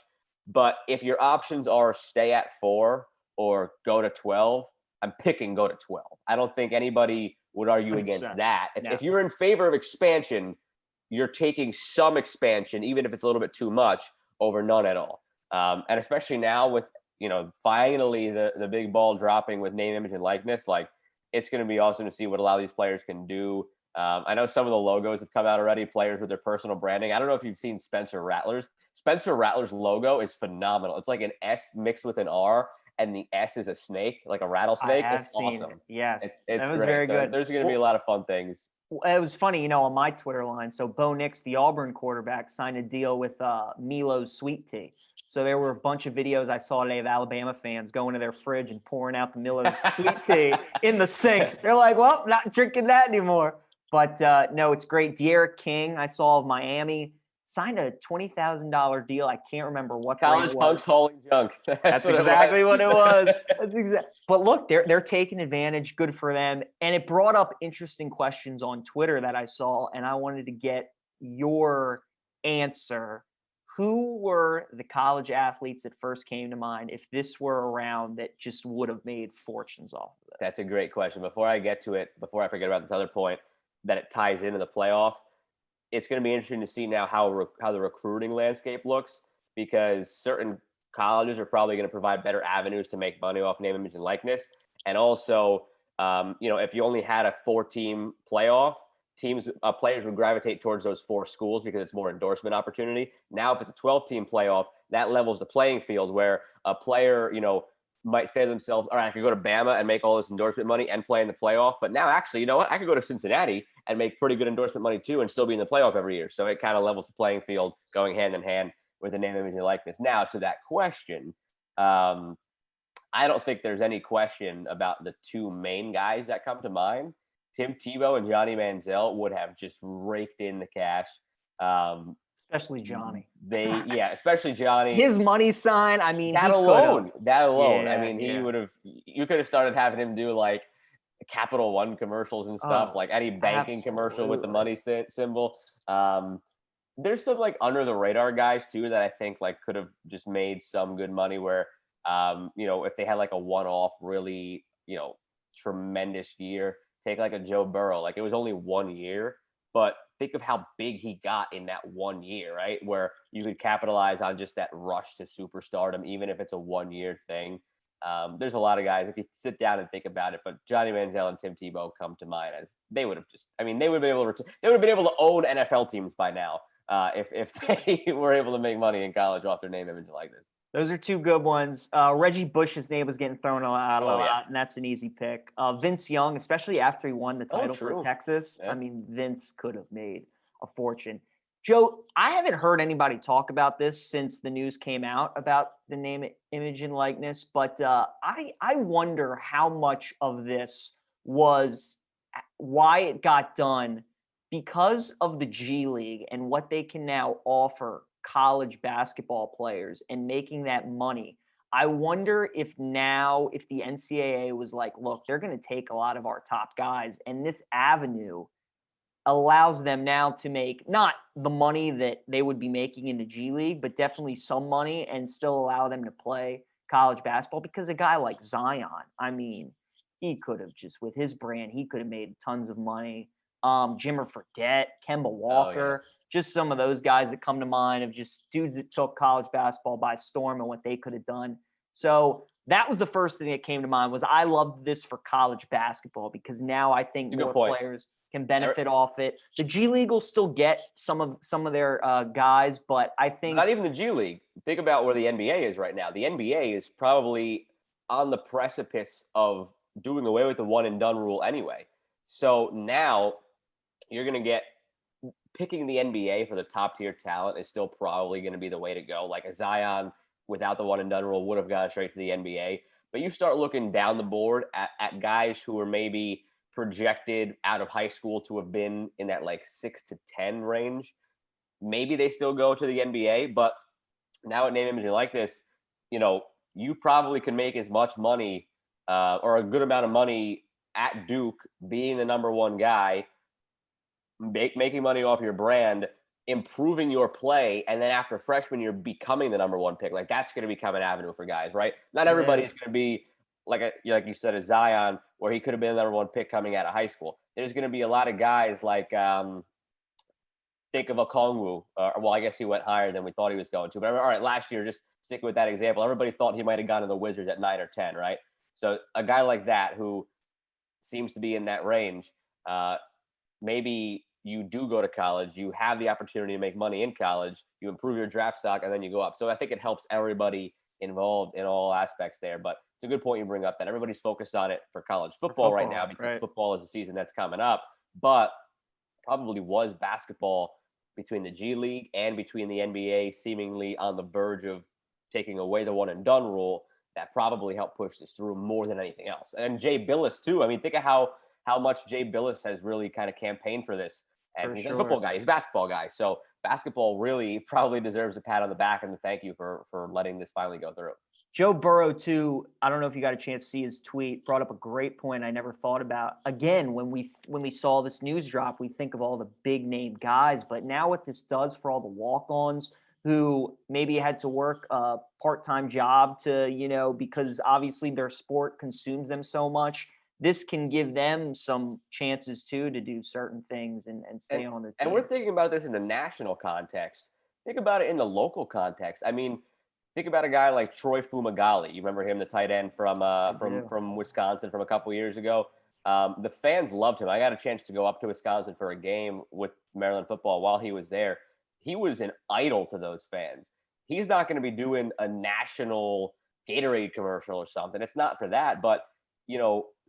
But if your options are stay at 4 or go to 12, I'm picking go to 12. I don't think anybody would argue 100%. Against that. If you're in favor of expansion, you're taking some expansion, even if it's a little bit too much, over none at all. And especially now with, finally the big ball dropping with name, image, and likeness, like it's going to be awesome to see what a lot of these players can do. I know some of the logos have come out already, players with their personal branding. I don't know if you've seen Spencer Rattler's. Spencer Rattler's logo is phenomenal. It's like an S mixed with an R, and the S is a snake, like a rattlesnake. It's awesome. Yes, it's that was great. very good. There's going to be a lot of fun things. It was funny, on my Twitter line. So Bo Nix, the Auburn quarterback, signed a deal with Milo's Sweet Tea. So there were a bunch of videos I saw today of Alabama fans going to their fridge and pouring out the Milo's Sweet Tea in the sink. They're like, well, not drinking that anymore. But no, it's great. De'Aaron King, I saw of Miami, signed a $20,000 deal. I can't remember what college punks hauling junk. That's exactly what it was. That's exactly. But look, they're taking advantage. Good for them. And it brought up interesting questions on Twitter that I saw, and I wanted to get your answer. Who were the college athletes that first came to mind if this were around that just would have made fortunes off of it? That's a great question. Before I get to it, before I forget about this other point that it ties into the playoff, it's going to be interesting to see now how the recruiting landscape looks, because certain colleges are probably going to provide better avenues to make money off name, image, and likeness. And also, if you only had a 4-team playoff, players would gravitate towards those 4 schools because it's more endorsement opportunity. Now, if it's a 12-team playoff, that levels the playing field where a player, might say to themselves, all right, I could go to Bama and make all this endorsement money and play in the playoff. But now actually, you know what? I could go to Cincinnati and make pretty good endorsement money too and still be in the playoff every year. So it kind of levels the playing field going hand in hand with the name, image, and likeness. Now to that question, I don't think there's any question about the 2 main guys that come to mind. Tim Tebow and Johnny Manziel would have just raked in the cash. Especially Johnny. Especially Johnny. His money sign, I mean, that alone. Yeah, I mean, you could have started having him do like Capital One commercials and stuff, like any banking commercial with the money symbol. There's some like under the radar guys too that I think like could have just made some good money where, if they had like a one-off really, tremendous year, take like a Joe Burrow, like it was only 1 year, but think of how big he got in that 1 year, right? Where you could capitalize on just that rush to superstardom, even if it's a 1 year thing. There's a lot of guys, if you sit down and think about it, but Johnny Manziel and Tim Tebow come to mind as they would have just, they would have been able to own NFL teams by now if they were able to make money in college off their name, image, and likeness. Those are two good ones. Reggie Bush's name was getting thrown out a lot, and that's an easy pick. Vince Young, especially after he won the title for Texas, I mean, Vince could have made a fortune. Joe, I haven't heard anybody talk about this since the news came out about the name, image, and likeness, but I wonder how much of this was why it got done because of the G League and what they can now offer college basketball players and making that money. I wonder if the NCAA was like, look, they're going to take a lot of our top guys, and this avenue allows them now to make not the money that they would be making in the G League, but definitely some money and still allow them to play college basketball. Because a guy like Zion, I mean, he could have just, with his brand, he could have made tons of money. Jimmer Fredette, Kemba Walker, just some of those guys that come to mind of just dudes that took college basketball by storm and what they could have done. So that was the first thing that came to mind was I loved this for college basketball because now I think more players can benefit off it. The G League will still get some of their guys, but I think not even the G League. Think about where the NBA is right now. The NBA is probably on the precipice of doing away with the one and done rule anyway. So now you're going to get picking the NBA for the top tier talent is still probably going to be the way to go. Like a Zion without the one and done rule would have gone straight to the NBA. But you start looking down the board at guys who are maybe projected out of high school to have been in that like 6 to 10 range. Maybe they still go to the NBA, but now at name, image, and likeness, you probably can make as much money or a good amount of money at Duke being the number one guy, making money off your brand, improving your play, and then after freshman year becoming the number one pick. Like that's going to become an avenue for guys, right? Not everybody's going to be like you said, a Zion, where he could have been the number one pick coming out of high school. There's going to be a lot of guys like think of Okongwu. Well, I guess he went higher than we thought he was going to. But all right, last year, just sticking with that example, everybody thought he might have gone to the Wizards at 9 or 10, right? So a guy like that who seems to be in that range, maybe you do go to college, you have the opportunity to make money in college, you improve your draft stock, and then you go up. So I think it helps everybody involved in all aspects there. But it's a good point you bring up that everybody's focused on it for college football right now because football is a season that's coming up. But probably was basketball between the G League and between the NBA seemingly on the verge of taking away the one and done rule that probably helped push this through more than anything else. And Jay Billis too. I mean, think of how much Jay Billis has really kind of campaigned for this. And he's a football guy. He's a basketball guy. So basketball really probably deserves a pat on the back and a thank you for letting this finally go through. Joe Burrow, too, I don't know if you got a chance to see his tweet, brought up a great point I never thought about. Again, when we saw this news drop, we think of all the big-name guys. But now what this does for all the walk-ons who maybe had to work a part-time job to, because obviously their sport consumes them so much, this can give them some chances, too, to do certain things and stay on the team. And we're thinking about this in the national context. Think about it in the local context. I mean, think about a guy like Troy Fumagalli. You remember him, the tight end from Wisconsin from a couple years ago. The fans loved him. I got a chance to go up to Wisconsin for a game with Maryland football while he was there. He was an idol to those fans. He's not going to be doing a national Gatorade commercial or something. It's not for that. But,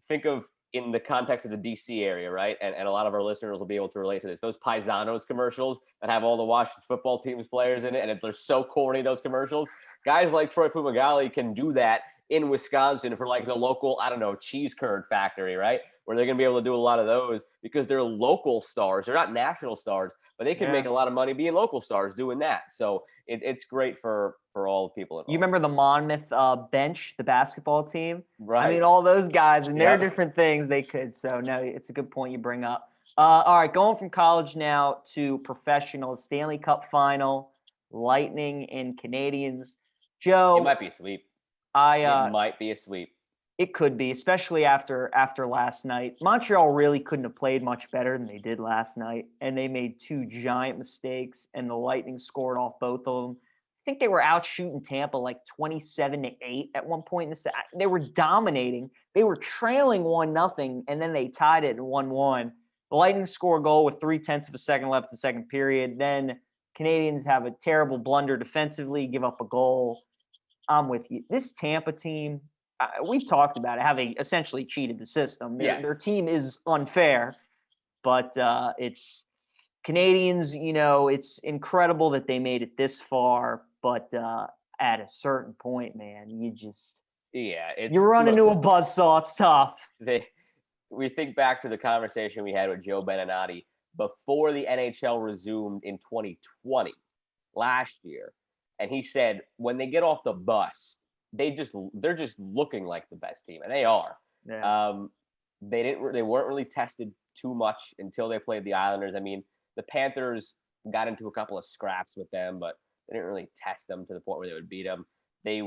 think of in the context of the DC area, right? And a lot of our listeners will be able to relate to this. Those Paisanos commercials that have all the Washington football team's players in it. And they're so corny, those commercials. Guys like Troy Fumagalli can do that in Wisconsin for like the local, I don't know, cheese curd factory, right? Where they're going to be able to do a lot of those because they're local stars. They're not national stars, but they can make a lot of money being local stars doing that. So it's great for all the people involved. You remember the Monmouth bench, the basketball team? Right. I mean, all those guys and their different things they could. So, no, it's a good point you bring up. All right, going from college now to professional. Stanley Cup final, Lightning and Canadians. Joe. It might be a sweep. It might be a sweep. It could be, especially after last night. Montreal really couldn't have played much better than they did last night, and they made two giant mistakes, and the Lightning scored off both of them. I think they were out shooting Tampa like 27-8 at one point in the set. They were dominating. They were trailing 1-0, and then they tied it in 1-1. The Lightning score a goal with 0.3 of a second left in the second period. Then Canadians have a terrible blunder defensively, give up a goal. I'm with you. This Tampa team, we've talked about it, having essentially cheated the system. Their team is unfair, but it's Canadians, it's incredible that they made it this far, but at a certain point, man, you run into a buzzsaw. It's tough. We think back to the conversation we had with Joe Beninati before the NHL resumed in 2020, last year. And he said, when they get off the bus, they're just looking like the best team, and they are. Yeah. They weren't really tested too much until they played the Islanders. I mean, the Panthers got into a couple of scraps with them, but they didn't really test them to the point where they would beat them. They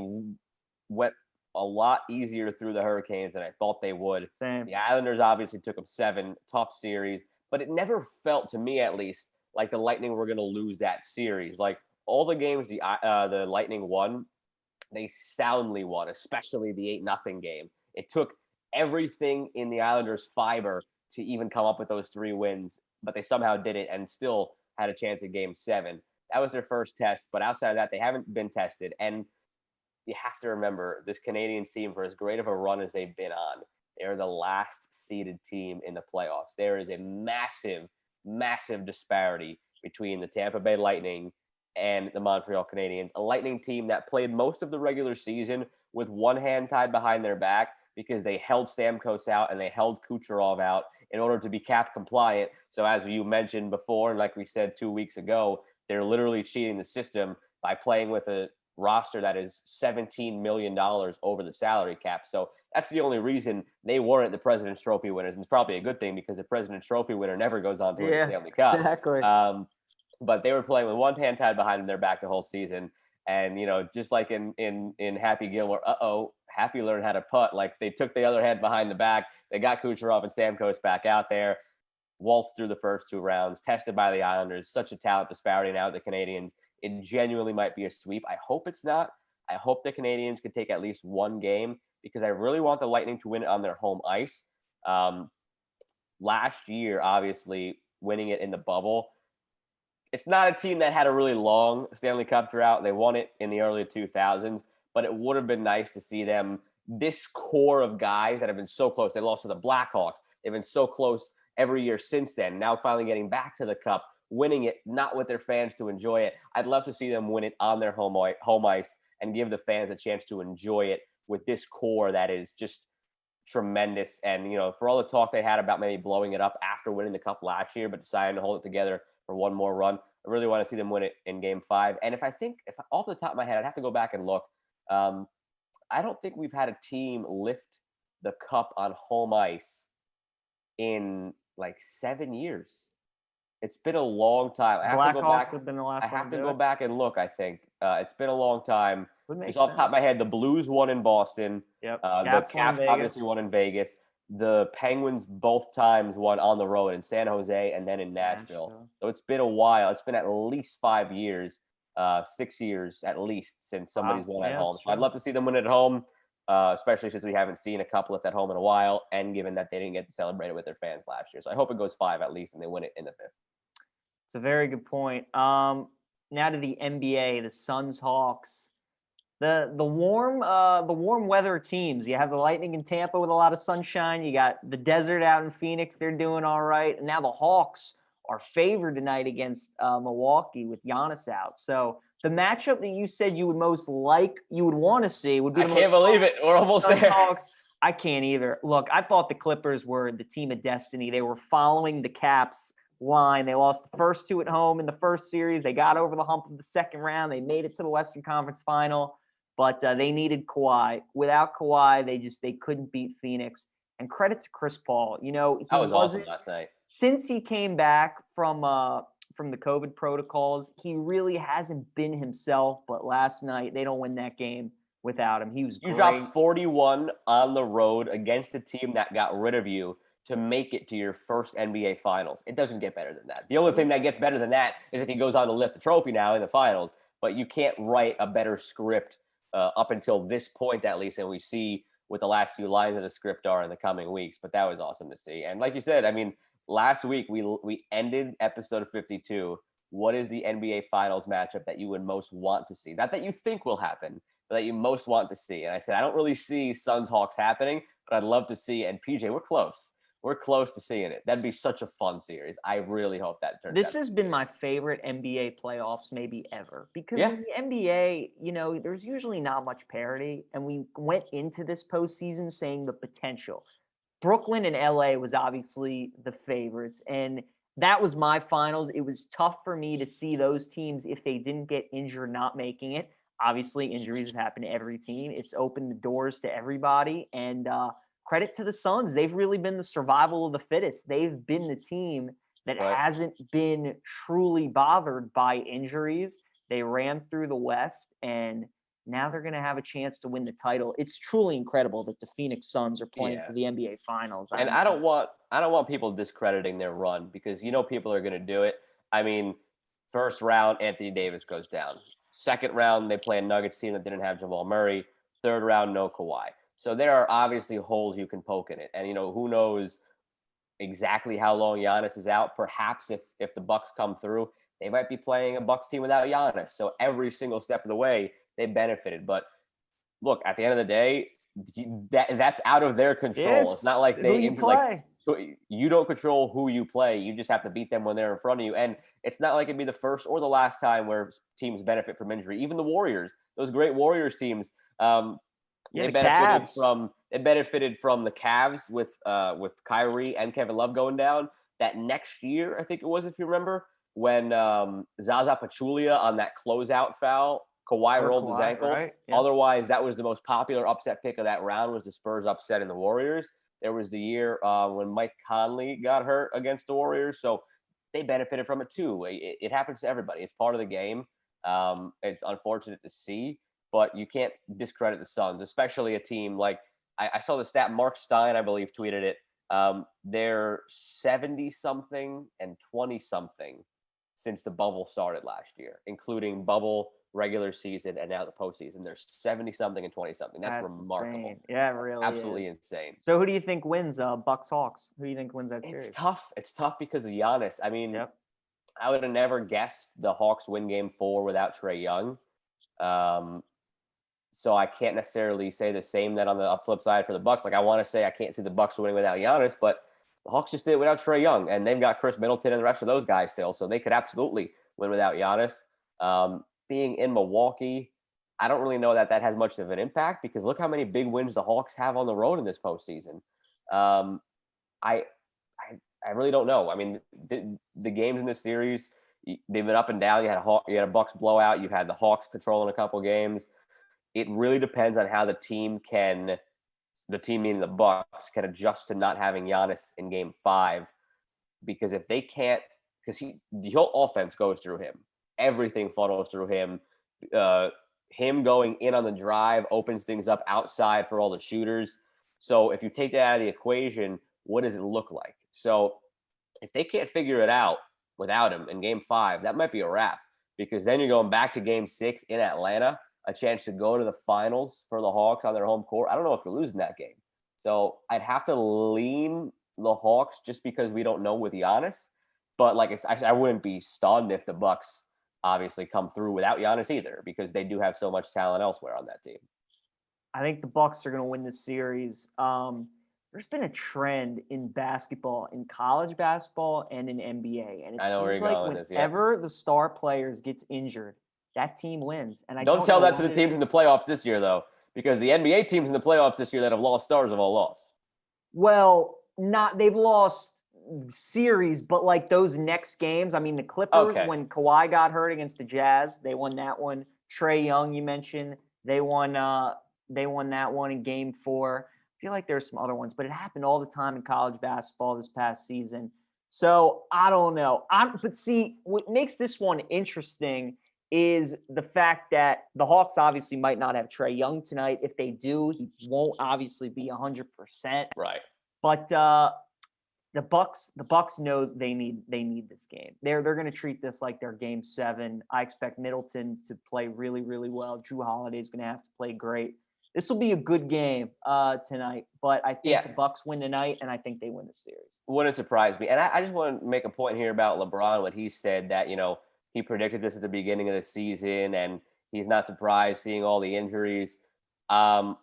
went a lot easier through the Hurricanes than I thought they would. Same. The Islanders obviously took them 7, tough series, but it never felt, to me at least, like the Lightning were going to lose that series. Like, all the games the Lightning won, they soundly won, especially the 8-0 game. It took everything in the Islanders' fiber to even come up with those 3 wins, but they somehow did it and still had a chance at Game 7. That was their first test, but outside of that, they haven't been tested. And you have to remember, this Canadians team, for as great of a run as they've been on, they're the last seeded team in the playoffs. There is a massive, massive disparity between the Tampa Bay Lightning and the Montreal Canadiens, a Lightning team that played most of the regular season with one hand tied behind their back because they held Stamkos out and they held Kucherov out in order to be cap compliant. So as you mentioned before, and like we said 2 weeks ago, they're literally cheating the system by playing with a roster that is $17 million over the salary cap. So that's the only reason they weren't the President's Trophy winners. And it's probably a good thing because the President's Trophy winner never goes on to win the Stanley Cup. Exactly. But they were playing with one hand tied behind their back the whole season. And, just like in Happy Gilmore, Happy learned how to putt. Like, they took the other hand behind the back. They got Kucherov and Stamkos back out there, waltzed through the first 2 rounds, tested by the Islanders. Such a talent disparity now with the Canadians. It genuinely might be a sweep. I hope it's not. I hope the Canadians could take at least one game because I really want the Lightning to win it on their home ice. Last year, obviously, winning it in the bubble, it's not a team that had a really long Stanley Cup drought. They won it in the early 2000s, but it would have been nice to see them, this core of guys that have been so close. They lost to the Blackhawks. They've been so close every year since then. Now finally getting back to the Cup, winning it, not with their fans to enjoy it. I'd love to see them win it on their home ice and give the fans a chance to enjoy it with this core that is just tremendous. And, for all the talk they had about maybe blowing it up after winning the Cup last year, but deciding to hold it together for one more run, I really want to see them win it in Game 5. And if off the top of my head, I'd have to go back and look. I don't think we've had a team lift the Cup on home ice in like 7 years. It's been a long time. Blackhawks have been the last one. I have to go back and look, I think. It's been a long time. Just off the top of my head, the Blues won in Boston. Yep. The Caps obviously won in Vegas. The Penguins both times won on the road in San Jose and then in Nashville. So it's been a while. It's been at least 5 years, 6 years at least since somebody's won at home. So I'd love to see them win at home, especially since we haven't seen a couple at home in a while, and given that they didn't get to celebrate it with their fans last year. So I hope it goes 5 at least and they win it in the 5th. It's a very good point. Now to the NBA, the Suns, Hawks. The warm weather teams. You have the Lightning in Tampa with a lot of sunshine. You got the desert out in Phoenix. They're doing all right. And now the Hawks are favored tonight against Milwaukee with Giannis out. So The matchup that you said you would want to see would be I can't believe it. We're almost Suns there. Hawks. I can't either. Look, I thought the Clippers were the team of destiny. They were following the Caps line. They lost the first two at home in the first series. They got over the hump of the second round. They made it to the Western Conference Final, but they needed Kawhi. Without Kawhi, they couldn't beat Phoenix. And credit to Chris Paul. You know, That was awesome last night. Since he came back from the COVID protocols, he really hasn't been himself. But last night, they don't win that game without him. He was great. You dropped 41 on the road against a team that got rid of you to make it to your first NBA Finals. It doesn't get better than that. The only thing that gets better than that is if he goes on to lift the trophy now in the finals. But you can't write a better script up until this point, at least, and we see what the last few lines of the script are in the coming weeks. But that was awesome to see. And like you said, I mean, last week we ended episode 52. What is the NBA Finals matchup that you would most want to see? Not that you think will happen, but that you most want to see. And I said, I don't really see Suns Hawks happening, but I'd love to see. And PJ, we're close. We're close to seeing it. That'd be such a fun series. I really hope that turns out. This has been my favorite NBA playoffs maybe ever. Because in the NBA, you know, there's usually not much parity. And we went into this postseason saying the potential. Brooklyn and LA was obviously the favorites. And that was my finals. It was tough for me to see those teams, if they didn't get injured, not making it. Obviously, injuries have happened to every team. It's opened the doors to everybody. And credit to the Suns. They've really been the survival of the fittest. They've been the team that hasn't been truly bothered by injuries. They ran through the West, and now they're going to have a chance to win the title. It's truly incredible that the Phoenix Suns are playing for the NBA Finals. And I don't want people discrediting their run, because you know people are going to do it. I mean, first round, Anthony Davis goes down. Second round, they play a Nuggets team that didn't have Jamal Murray. Third round, no Kawhi. So there are obviously holes you can poke in it. And, you know, who knows exactly how long Giannis is out. Perhaps if the Bucks come through, they might be playing a Bucks team without Giannis. So every single step of the way, they benefited. But look, at the end of the day, that's out of their control. It's not like you don't control who you play. You just have to beat them when they're in front of you. And it's not like it'd be the first or the last time where teams benefit from injury. Even the Warriors, those great Warriors teams, they benefited from the Cavs with Kyrie and Kevin Love going down. That next year, I think it was, if you remember, when Zaza Pachulia on that closeout foul, Kawhi rolled his ankle. Right? Yeah. Otherwise, that was the most popular upset pick of that round, was the Spurs upsetting the Warriors. There was the year when Mike Conley got hurt against the Warriors. So they benefited from it too. It happens to everybody. It's part of the game. It's unfortunate to see, but you can't discredit the Suns, especially a team like, I saw the stat, Mark Stein, I believe, tweeted it. They're 70-something and 20-something since the bubble started last year, including bubble, regular season, and now the postseason. They're 70-something and 20-something. That's remarkable. Insane. Yeah, it really absolutely insane. So who do you think wins Bucks Hawks? Who do you think wins that series? It's tough. It's tough because of Giannis. I mean, I would have never guessed the Hawks win game 4 without Trae Young. So I can't necessarily say the same that on the flip side for the Bucks. Like, I want to say I can't see the Bucks winning without Giannis, but the Hawks just did it without Trae Young, and they've got Chris Middleton and the rest of those guys still, so they could absolutely win without Giannis. Being in Milwaukee, I don't really know that has much of an impact, because look how many big wins the Hawks have on the road in this postseason. I really don't know. I mean, the games in this series, they've been up and down. You had a Bucks blowout. You had the Hawks controlling a couple games. It really depends on how the team meaning the Bucks, can adjust to not having Giannis in game 5. Because if they can't, because the whole offense goes through him. Everything funnels through him. Him going in on the drive opens things up outside for all the shooters. So if you take that out of the equation, what does it look like? So if they can't figure it out without him in game 5, that might be a wrap, because then you're going back to game 6 in Atlanta, a chance to go to the finals for the Hawks on their home court. I don't know if you're losing that game. So I'd have to lean the Hawks just because we don't know with Giannis. But like I wouldn't be stunned if the Bucks obviously come through without Giannis either, because they do have so much talent elsewhere on that team. I think the Bucks are going to win this series. There's been a trend in basketball, in college basketball and in NBA. And it seems like whenever the star players gets injured, that team wins. And I Don't tell know that to the teams in the playoffs this year, though, because the NBA teams in the playoffs this year that have lost stars have all lost. Well, they've lost series, but like those next games, I mean, the Clippers, when Kawhi got hurt against the Jazz, they won that one. Trae Young, you mentioned, they won that one in game 4. I feel like there's some other ones, but it happened all the time in college basketball this past season. So I don't know. But see, what makes this one interesting is the fact that the Hawks obviously might not have Trae Young tonight. If they do, he won't obviously be 100%. Right. But the Bucks know they need this game. They're going to treat this like their game 7. I expect Middleton to play really, really well. Drew Holiday is going to have to play great. This will be a good game tonight, but I think the Bucks win tonight, and I think they win the series. Wouldn't surprise me. And I just want to make a point here about LeBron, what he said, that, he predicted this at the beginning of the season, and he's not surprised seeing all the injuries. I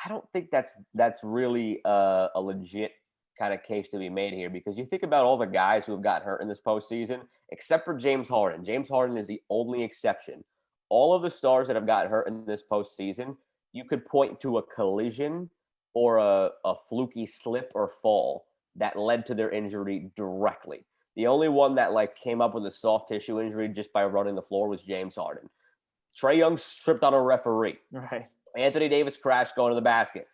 don't think that's really a legit kind of case to be made here, because you think about all the guys who have gotten hurt in this postseason, except for James Harden. James Harden is the only exception. All of the stars that have gotten hurt in this postseason, you could point to a collision or a fluky slip or fall that led to their injury directly. The only one that came up with a soft tissue injury just by running the floor was James Harden. Trae Young tripped on a referee. Right. Anthony Davis crashed going to the basket.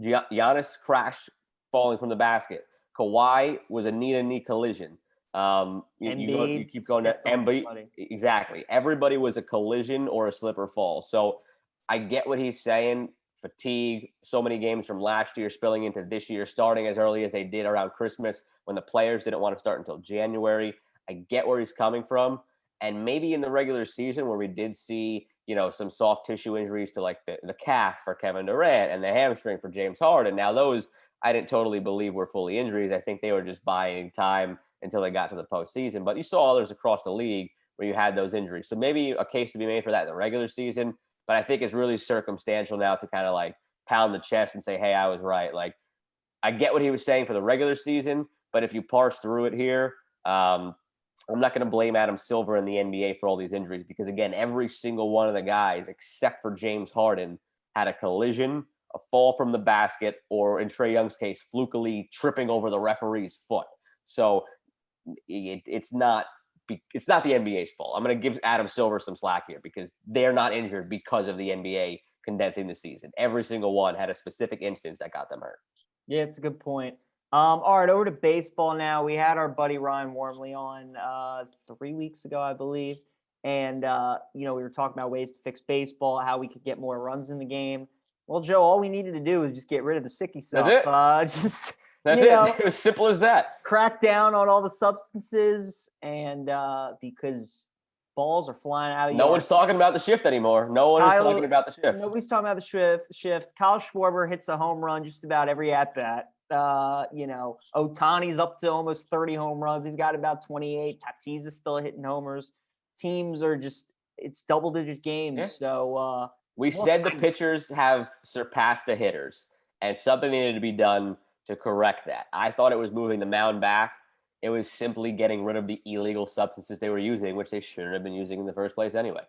Giannis crashed falling from the basket. Kawhi was a knee-to-knee collision. You keep going to Embiid. Exactly. Everybody was a collision or a slip or fall. So I get what he's saying. Fatigue, so many games from last year spilling into this year, starting as early as they did around Christmas when the players didn't want to start until January. I get where he's coming from. And maybe in the regular season where we did see, some soft tissue injuries to the calf for Kevin Durant and the hamstring for James Harden. Now those I didn't totally believe were fully injuries. I think they were just buying time until they got to the postseason. But you saw others across the league where you had those injuries. So maybe a case to be made for that in the regular season. But I think it's really circumstantial now to kind of pound the chest and say, hey, I was right. I get what he was saying for the regular season, but if you parse through it here, I'm not going to blame Adam Silver in the NBA for all these injuries, because again, every single one of the guys, except for James Harden, had a collision, a fall from the basket, or in Trae Young's case, flukily tripping over the referee's foot. So it's not the NBA's fault. I'm going to give Adam Silver some slack here because they're not injured because of the NBA condensing the season. Every single one had a specific instance that got them hurt. Yeah, it's a good point. All right, over to baseball now. We had our buddy Ryan Wormley on 3 weeks ago, I believe. And, we were talking about ways to fix baseball, how we could get more runs in the game. Well, Joe, all we needed to do was just get rid of the sicky stuff. That's it. That's it. It was simple as that. Crack down on all the substances, and because balls are flying out of No one's talking about the shift anymore. No one is talking about the shift. Nobody's talking about the shift. Kyle Schwarber hits a home run just about every at-bat. Ohtani's up to almost 30 home runs. He's got about 28. Tatis is still hitting homers. Teams are it's double-digit games. Yeah. So we said the pitchers have surpassed the hitters, and something needed to be done to correct that. I thought it was moving the mound back. It was simply getting rid of the illegal substances they were using, which they shouldn't have been using in the first place anyway.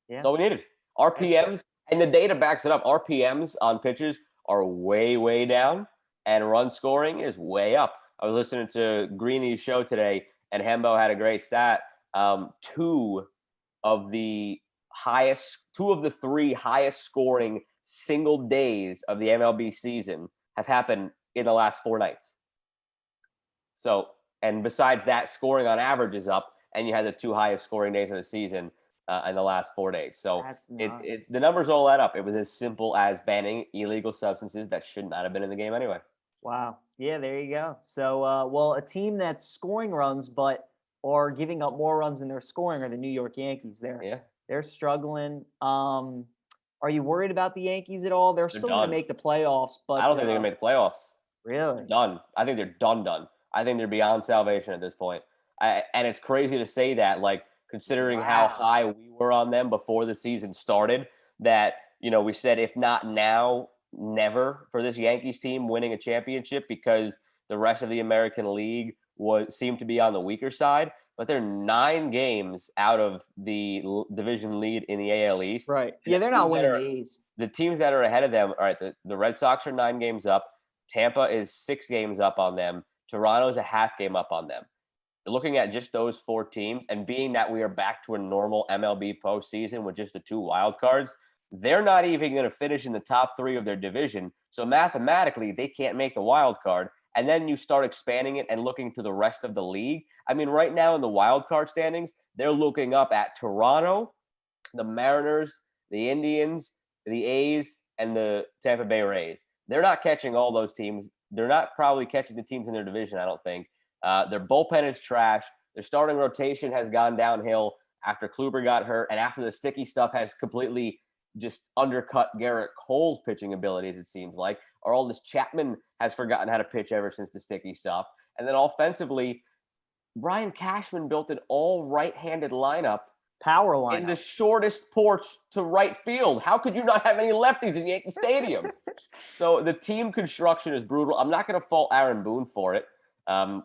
Yeah. That's all we needed. RPMs, and the data backs it up. RPMs on pitches are way, way down, and run scoring is way up. I was listening to Greeny's show today, and Hembo had a great stat. Two of the 3 highest scoring single days of the MLB season have happened in the last 4 nights. So, and besides that, scoring on average is up, and you had the 2 highest scoring days of the season in the last 4 days. So the numbers all add up. It was as simple as banning illegal substances that should not have been in the game anyway. Wow. Yeah, there you go. So, a team that's scoring runs but are giving up more runs than they're scoring are the New York Yankees. They're struggling. Are you worried about the Yankees at all? They're still going to make the playoffs, but I don't think they're going to make the playoffs. Really? They're done. I think they're done. I think they're beyond salvation at this point. And it's crazy to say that, considering how high we were on them before the season started, that, we said if not now, never for this Yankees team winning a championship, because the rest of the American League seemed to be on the weaker side. but they're 9 games out of the division lead in the AL East. Right. And Yeah, they're not winning the East. The teams that are ahead of them, all right, the Red Sox are 9 games up. Tampa is 6 games up on them. Toronto's a half game up on them. Looking at just those 4 teams, and being that we are back to a normal MLB postseason with just the 2 wild cards, they're not even going to finish in the top 3 of their division. So mathematically, they can't make the wild card. And then you start expanding it and looking to the rest of the league. I mean, right now in the wild card standings, they're looking up at Toronto, the Mariners, the Indians, the A's, and the Tampa Bay Rays. They're not catching all those teams. They're not probably catching the teams in their division, I don't think. Their bullpen is trash. Their starting rotation has gone downhill after Kluber got hurt and after the sticky stuff has completely just undercut Garrett Cole's pitching abilities, it seems like. Aroldis Chapman has forgotten how to pitch ever since the sticky stuff. And then offensively, Brian Cashman built an all right-handed lineup. Power lineup. In the shortest porch to right field. How could you not have any lefties in Yankee Stadium? So the team construction is brutal. I'm not going to fault Aaron Boone for it. I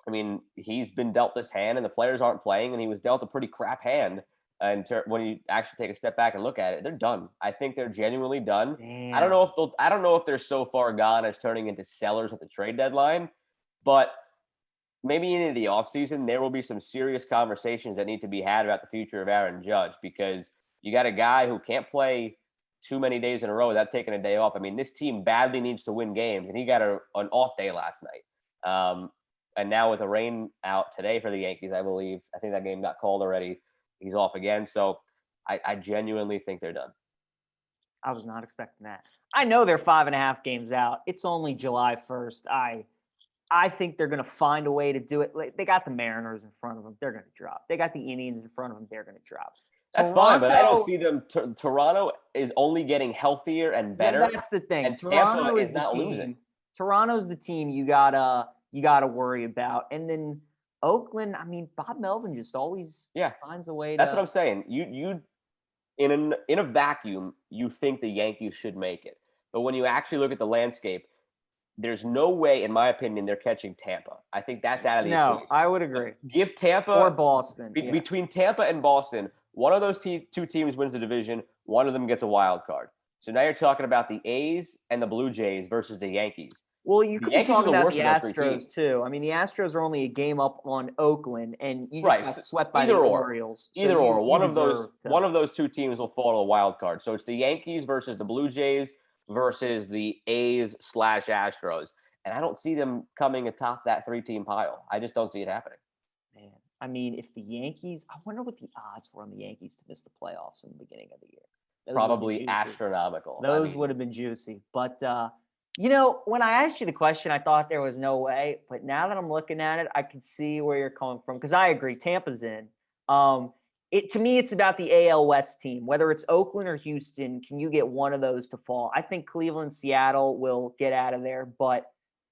mean, he's been dealt this hand and the players aren't playing, and he was dealt a pretty crap hand. And when you actually take a step back and look at it, they're done. I think they're genuinely done. Damn. I don't know if they're so far gone as turning into sellers at the trade deadline, but maybe in the offseason, there will be some serious conversations that need to be had about the future of Aaron Judge, because you got a guy who can't play too many days in a row without taking a day off. I mean, this team badly needs to win games, and he got an off day last night. And now with a rain out today for the Yankees, I think that game got called already. He's off again. So I genuinely think they're done. I was not expecting that. I know they're 5.5 games out. It's only July 1st. I think they're going to find a way to do it. They got the Mariners in front of them. They're going to drop. They got the Indians in front of them. They're going to drop. That's fine, but I don't see them. Toronto is only getting healthier and better. Yeah, that's the thing. And Toronto Tampa is the not team. losing. Toronto's the team you gotta worry about. And then Oakland, I mean, Bob Melvin just always finds a way to. That's what I'm saying. You in a vacuum, you think the Yankees should make it. But when you actually look at the landscape, there's no way, in my opinion, they're catching Tampa. I think that's out of the equation. I would agree. Give Tampa or Boston. Between Tampa and Boston, one of those 2 teams wins the division. One of them gets a wild card. So now you're talking about the A's and the Blue Jays versus the Yankees. Well, you could be talking about the Astros too. I mean, the Astros are only a game up on Oakland, and you just got swept by the Orioles. Either or, one of those 2 teams will fall to a wild card. So it's the Yankees versus the Blue Jays versus the A's/Astros, and I don't see them coming atop that 3-team pile. I just don't see it happening. Man, I mean, if the Yankees, I wonder what the odds were on the Yankees to miss the playoffs in the beginning of the year. Those probably astronomical. Those would have been juicy, but. When I asked you the question, I thought there was no way. But now that I'm looking at it, I can see where you're coming from. Because I agree, Tampa's in. To me, it's about the AL West team. Whether it's Oakland or Houston, can you get one of those to fall? I think Cleveland, Seattle will get out of there. But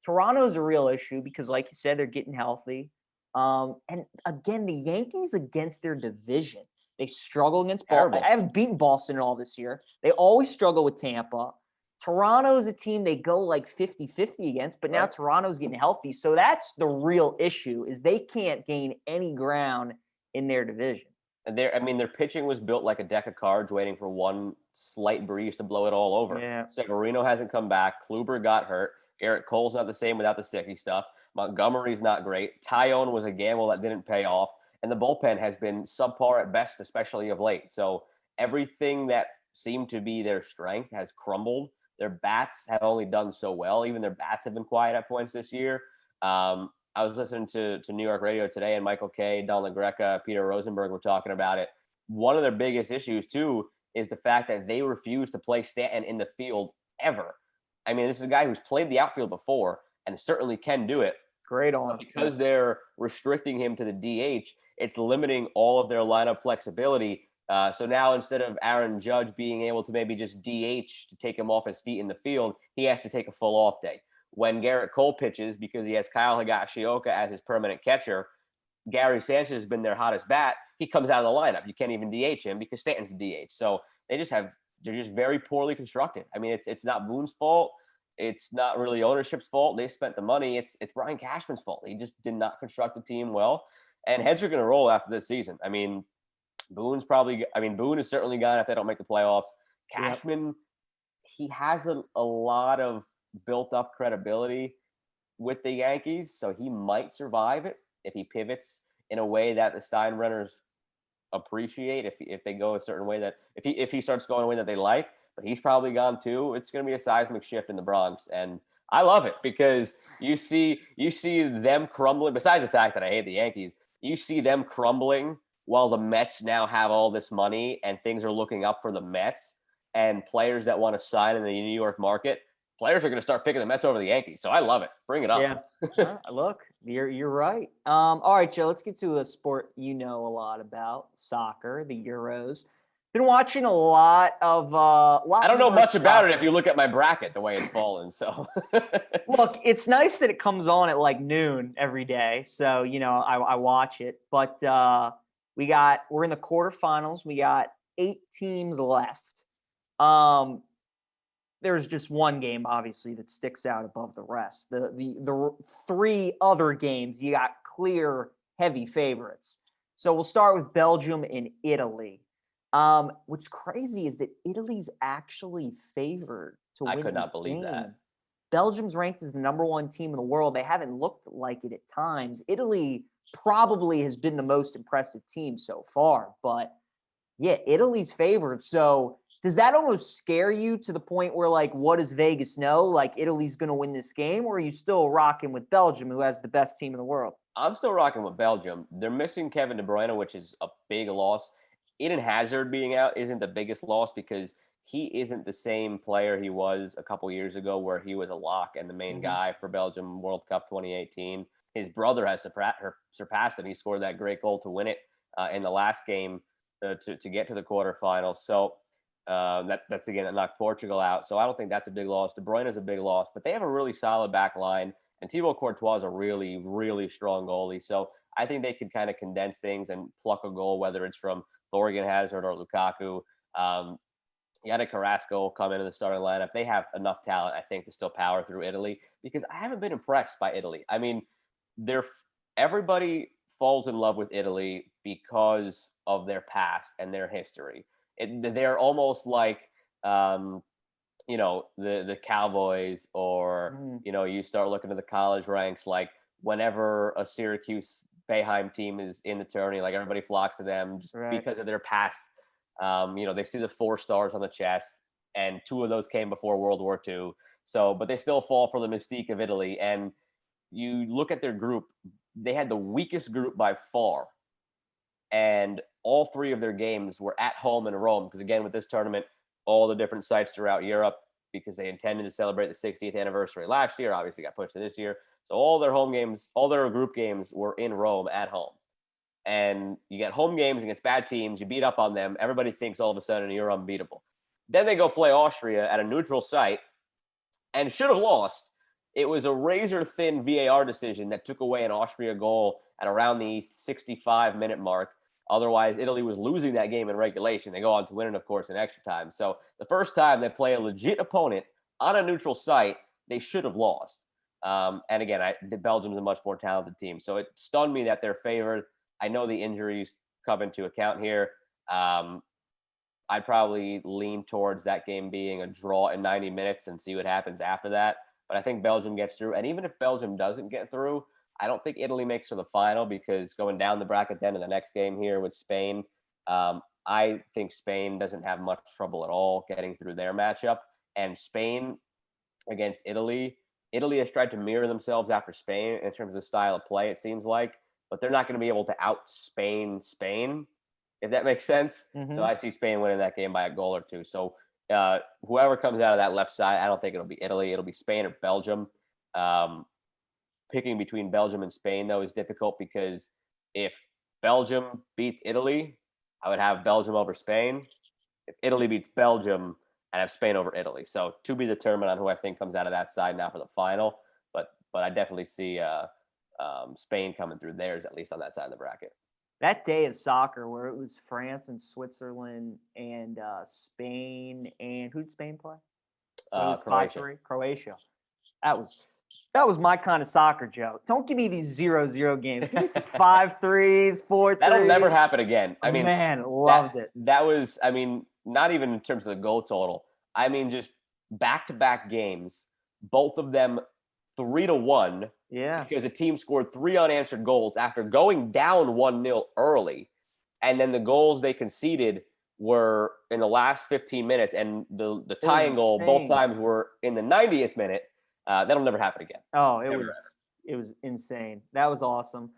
Toronto's a real issue because, like you said, they're getting healthy. And again, the Yankees against their division. They struggle against Boston. I haven't beaten Boston at all this year. They always struggle with Tampa. Toronto is a team they go like 50-50 against, but now Toronto's getting healthy. So that's the real issue is they can't gain any ground in their division. And their pitching was built like a deck of cards waiting for one slight breeze to blow it all over. Yeah. Severino hasn't come back. Kluber got hurt. Garrett Cole's not the same without the sticky stuff. Montgomery's not great. Tyone was a gamble that didn't pay off. And the bullpen has been subpar at best, especially of late. So everything that seemed to be their strength has crumbled. Their bats have only done so well. Even their bats have been quiet at points this year. I was listening to New York radio today, and Michael Kay, Don LaGreca, Peter Rosenberg were talking about it. One of their biggest issues, too, is the fact that they refuse to play Stanton in the field ever. I mean, this is a guy who's played the outfield before and certainly can do it. Great on. But because they're restricting him to the DH, it's limiting all of their lineup flexibility. So now instead of Aaron Judge being able to maybe just DH to take him off his feet in the field, he has to take a full off day. When Garrett Cole pitches, because he has Kyle Higashioka as his permanent catcher, Gary Sanchez has been their hottest bat. He comes out of the lineup. You can't even DH him because Stanton's the DH. So they're just very poorly constructed. I mean, it's not Boone's fault. It's not really ownership's fault. They spent the money. It's Brian Cashman's fault. He just did not construct the team well. And heads are going to roll after this season. I mean, Boone is certainly gone if they don't make the playoffs. Cashman, he has a lot of built up credibility with the Yankees, so he might survive it if he pivots in a way that the Steinbrenners appreciate. If they go a certain way that if he starts going a way that they like, but he's probably gone too. It's going to be a seismic shift in the Bronx, and I love it because you see them crumbling. Besides the fact that I hate the Yankees, you see them crumbling while the Mets now have all this money and things are looking up for the Mets and players that want to sign in the New York market. Players are going to start picking the Mets over the Yankees. So I love it. Bring it up. Yeah. Look, you're right. All right, Joe, let's get to a sport you know a lot about, soccer, the Euros. Been watching a lot of I don't know much about it if you look at my bracket, the way it's fallen. So look, it's nice that it comes on at like noon every day. So, I watch it. But we're in the quarterfinals. We got 8 teams left. There's just one game, obviously, that sticks out above the rest. The 3 other games, you got clear, heavy favorites. So we'll start with Belgium and Italy. What's crazy is that Italy's actually favored to win. I could not believe that. Belgium's ranked as the number 1 team in the world. They haven't looked like it at times. Italy probably has been the most impressive team so far. But, yeah, Italy's favored. So does that almost scare you to the point where, like, what does Vegas know? Like, Italy's going to win this game? Or are you still rocking with Belgium, who has the best team in the world? I'm still rocking with Belgium. They're missing Kevin De Bruyne, which is a big loss. Eden Hazard being out isn't the biggest loss because he isn't the same player he was a couple years ago where he was a lock and the main guy for Belgium World Cup 2018. His brother has surpassed him. He scored that great goal to win it in the last game to get to the quarterfinals. So that's again that knocked Portugal out. So I don't think that's a big loss. De Bruyne is a big loss, but they have a really solid back line. And Thibaut Courtois is a really, really strong goalie. So I think they could kind of condense things and pluck a goal, whether it's from Thorgan Hazard or Lukaku. Yannick Carrasco will come into the starting lineup. They have enough talent, I think, to still power through Italy because I haven't been impressed by Italy. I mean, everybody falls in love with Italy because of their past and their history. They're almost like, the Cowboys or, you start looking at the college ranks, like whenever a Syracuse Bayheim team is in the tourney, like everybody flocks to them just because of their past. They see the 4 stars on the chest, and 2 of those came before World War II. So, but they still fall for the mystique of Italy. And you look at their group, they had the weakest group by far. And all 3 of their games were at home in Rome. Because again, with this tournament, all the different sites throughout Europe, because they intended to celebrate the 60th anniversary last year, obviously got pushed to this year. So all their home games, all their group games were in Rome at home. And you get home games against bad teams, you beat up on them, everybody thinks all of a sudden you're unbeatable. Then they go play Austria at a neutral site and should have lost. It was a razor-thin VAR decision that took away an Austria goal at around the 65-minute mark. Otherwise, Italy was losing that game in regulation. They go on to win it, of course, in extra time. So the first time they play a legit opponent on a neutral site, they should have lost. And again, Belgium's a much more talented team. So it stunned me that they're favored. I know the injuries come into account here. I'd probably lean towards that game being a draw in 90 minutes and see what happens after that. But I think Belgium gets through. And even if Belgium doesn't get through, I don't think Italy makes for the final because going down the bracket then in the next game here with Spain, I think Spain doesn't have much trouble at all getting through their matchup. And Spain against Italy has tried to mirror themselves after Spain in terms of the style of play, it seems like. But they're not going to be able to out-Spain, if that makes sense. So I see Spain winning that game by a goal or 2. So whoever comes out of that left side, I don't think it'll be Italy. It'll be Spain or Belgium. Picking between Belgium and Spain, though, is difficult because if Belgium beats Italy, I would have Belgium over Spain. If Italy beats Belgium, I'd have Spain over Italy. So to be determined on who I think comes out of that side now for the final. But I definitely see Spain coming through theirs, at least on that side of the bracket. That day of soccer where it was France and Switzerland and Spain, and who did Spain play? Croatia. Croatia. That was That was my kind of soccer joke. Don't give me these 0-0 games. Give me some 5-3s, 4-3s. That'll never happen again. I mean, man, loved it. That was, I mean, not even in terms of the goal total. I mean, just back-to-back games, both of them 3-1. Yeah. Because a team scored 3 unanswered goals after going down 1-0 early. And then the goals they conceded were in the last 15 minutes. And the tying goal both times were in the 90th minute. That'll never happen again. Oh, it was insane. That was awesome.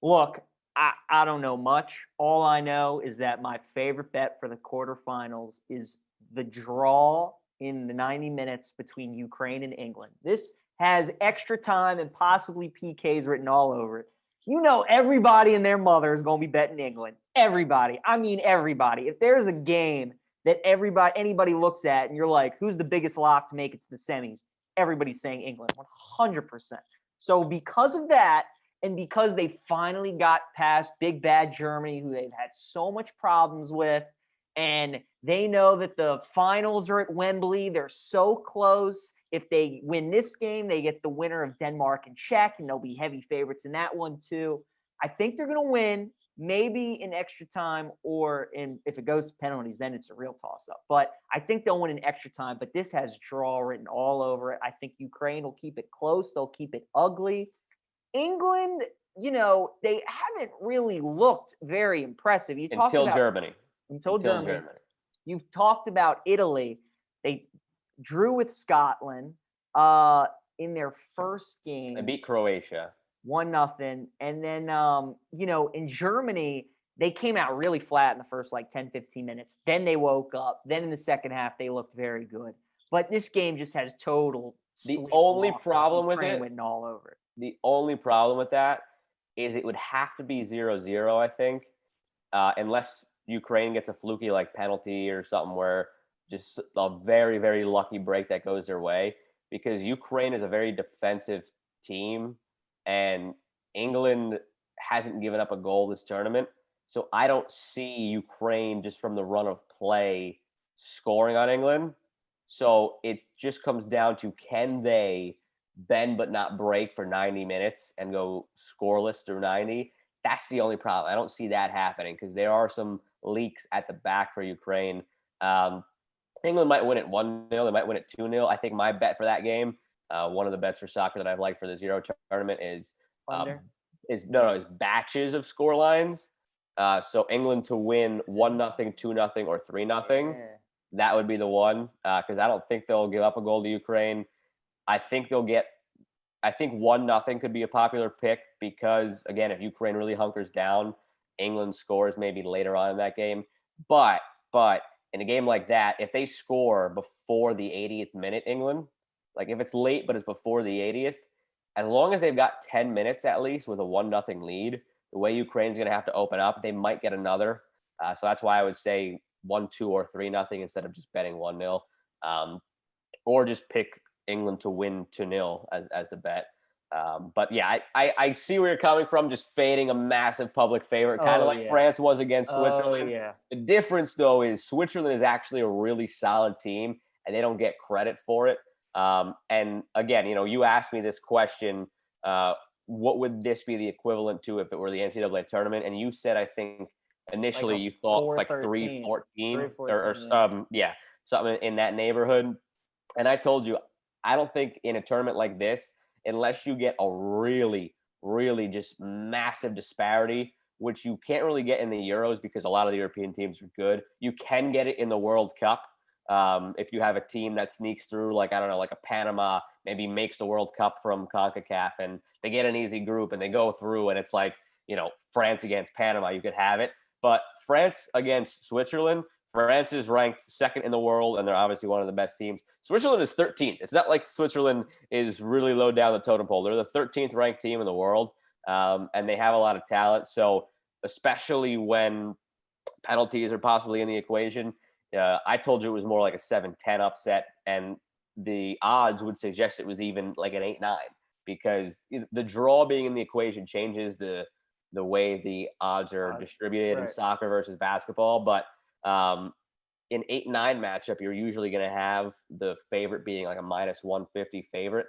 Look, I don't know much. All I know is that my favorite bet for the quarterfinals is the draw in the 90 minutes between Ukraine and England. This has extra time and possibly PKs written all over it. You know, everybody and their mother is going to be betting England. Everybody. I mean, everybody. If there's a game that anybody looks at and you're like, who's the biggest lock to make it to the semis? Everybody's saying England, 100%. So because of that, and because they finally got past big bad Germany, who they've had so much problems with, and they know that the finals are at Wembley, they're so close. If they win this game, they get the winner of Denmark and Czech, and they'll be heavy favorites in that one too. I think they're going to win, maybe in extra time, or if it goes to penalties, then it's a real toss-up. But I think they'll win in extra time, but this has draw written all over it. I think Ukraine will keep it close. They'll keep it ugly. England, you know, they haven't really looked very impressive. Until Germany. Until Germany. You've talked about Italy. They drew with Scotland in their first game. They beat Croatia 1-0. And then, you know, in Germany, they came out really flat in the first 10, 15 minutes. Then they woke up. Then in the second half, they looked very good. But this game just has total. The only problem with it, went all over it. The only problem with that is it would have to be 0-0, I think, unless Ukraine gets a fluky penalty or something where just a very, very lucky break that goes their way, because Ukraine is a very defensive team and England hasn't given up a goal this tournament. So I don't see Ukraine, just from the run of play, scoring on England. So it just comes down to, can they bend but not break for 90 minutes and go scoreless through 90? That's the only problem. I don't see that happening because there are some leaks at the back for Ukraine. England might win it 1-0. They might win it 2-0. I think my bet for that game, one of the bets for soccer that I've liked for the Zero tournament is batches of score lines. So England to win 1-0, 2-0, or 3-0. Yeah. That would be the one, because I don't think they'll give up a goal to Ukraine. I think 1-0 could be a popular pick because, again, if Ukraine really hunkers down, England scores maybe later on in that game. But in a game like that, if they score before the 80th minute, England, if it's late but it's before the 80th, as long as they've got 10 minutes at least with a 1-0 lead, the way Ukraine's going to have to open up, they might get another. So that's why I would say 1-2 or 3-0 instead of just betting 1-0, or just pick England to win 2-0 as a bet. But yeah, I see where you're coming from, just fading a massive public favorite, kind of France was against Switzerland. Yeah. The difference, though, is Switzerland is actually a really solid team, and they don't get credit for it. And again, you asked me this question, what would this be the equivalent to if it were the NCAA tournament? And you said, I think, initially you thought 3-14 or something in that neighborhood. And I told you, I don't think in a tournament like this, unless you get a really, really just massive disparity, which you can't really get in the Euros because a lot of the European teams are good. You can get it in the World Cup. If you have a team that sneaks through, a Panama, maybe makes the World Cup from CONCACAF and they get an easy group and they go through and it's France against Panama, you could have it. But France against Switzerland, France is ranked second in the world, and they're obviously one of the best teams. Switzerland is 13th. It's not like Switzerland is really low down the totem pole. They're the 13th ranked team in the world, and they have a lot of talent. So especially when penalties are possibly in the equation, I told you it was more like a 7-10 upset, and the odds would suggest it was even like an 8-9 because the draw being in the equation changes the way the odds are distributed in soccer versus basketball. But in 8-9 matchup, you're usually going to have the favorite being like a -150 favorite.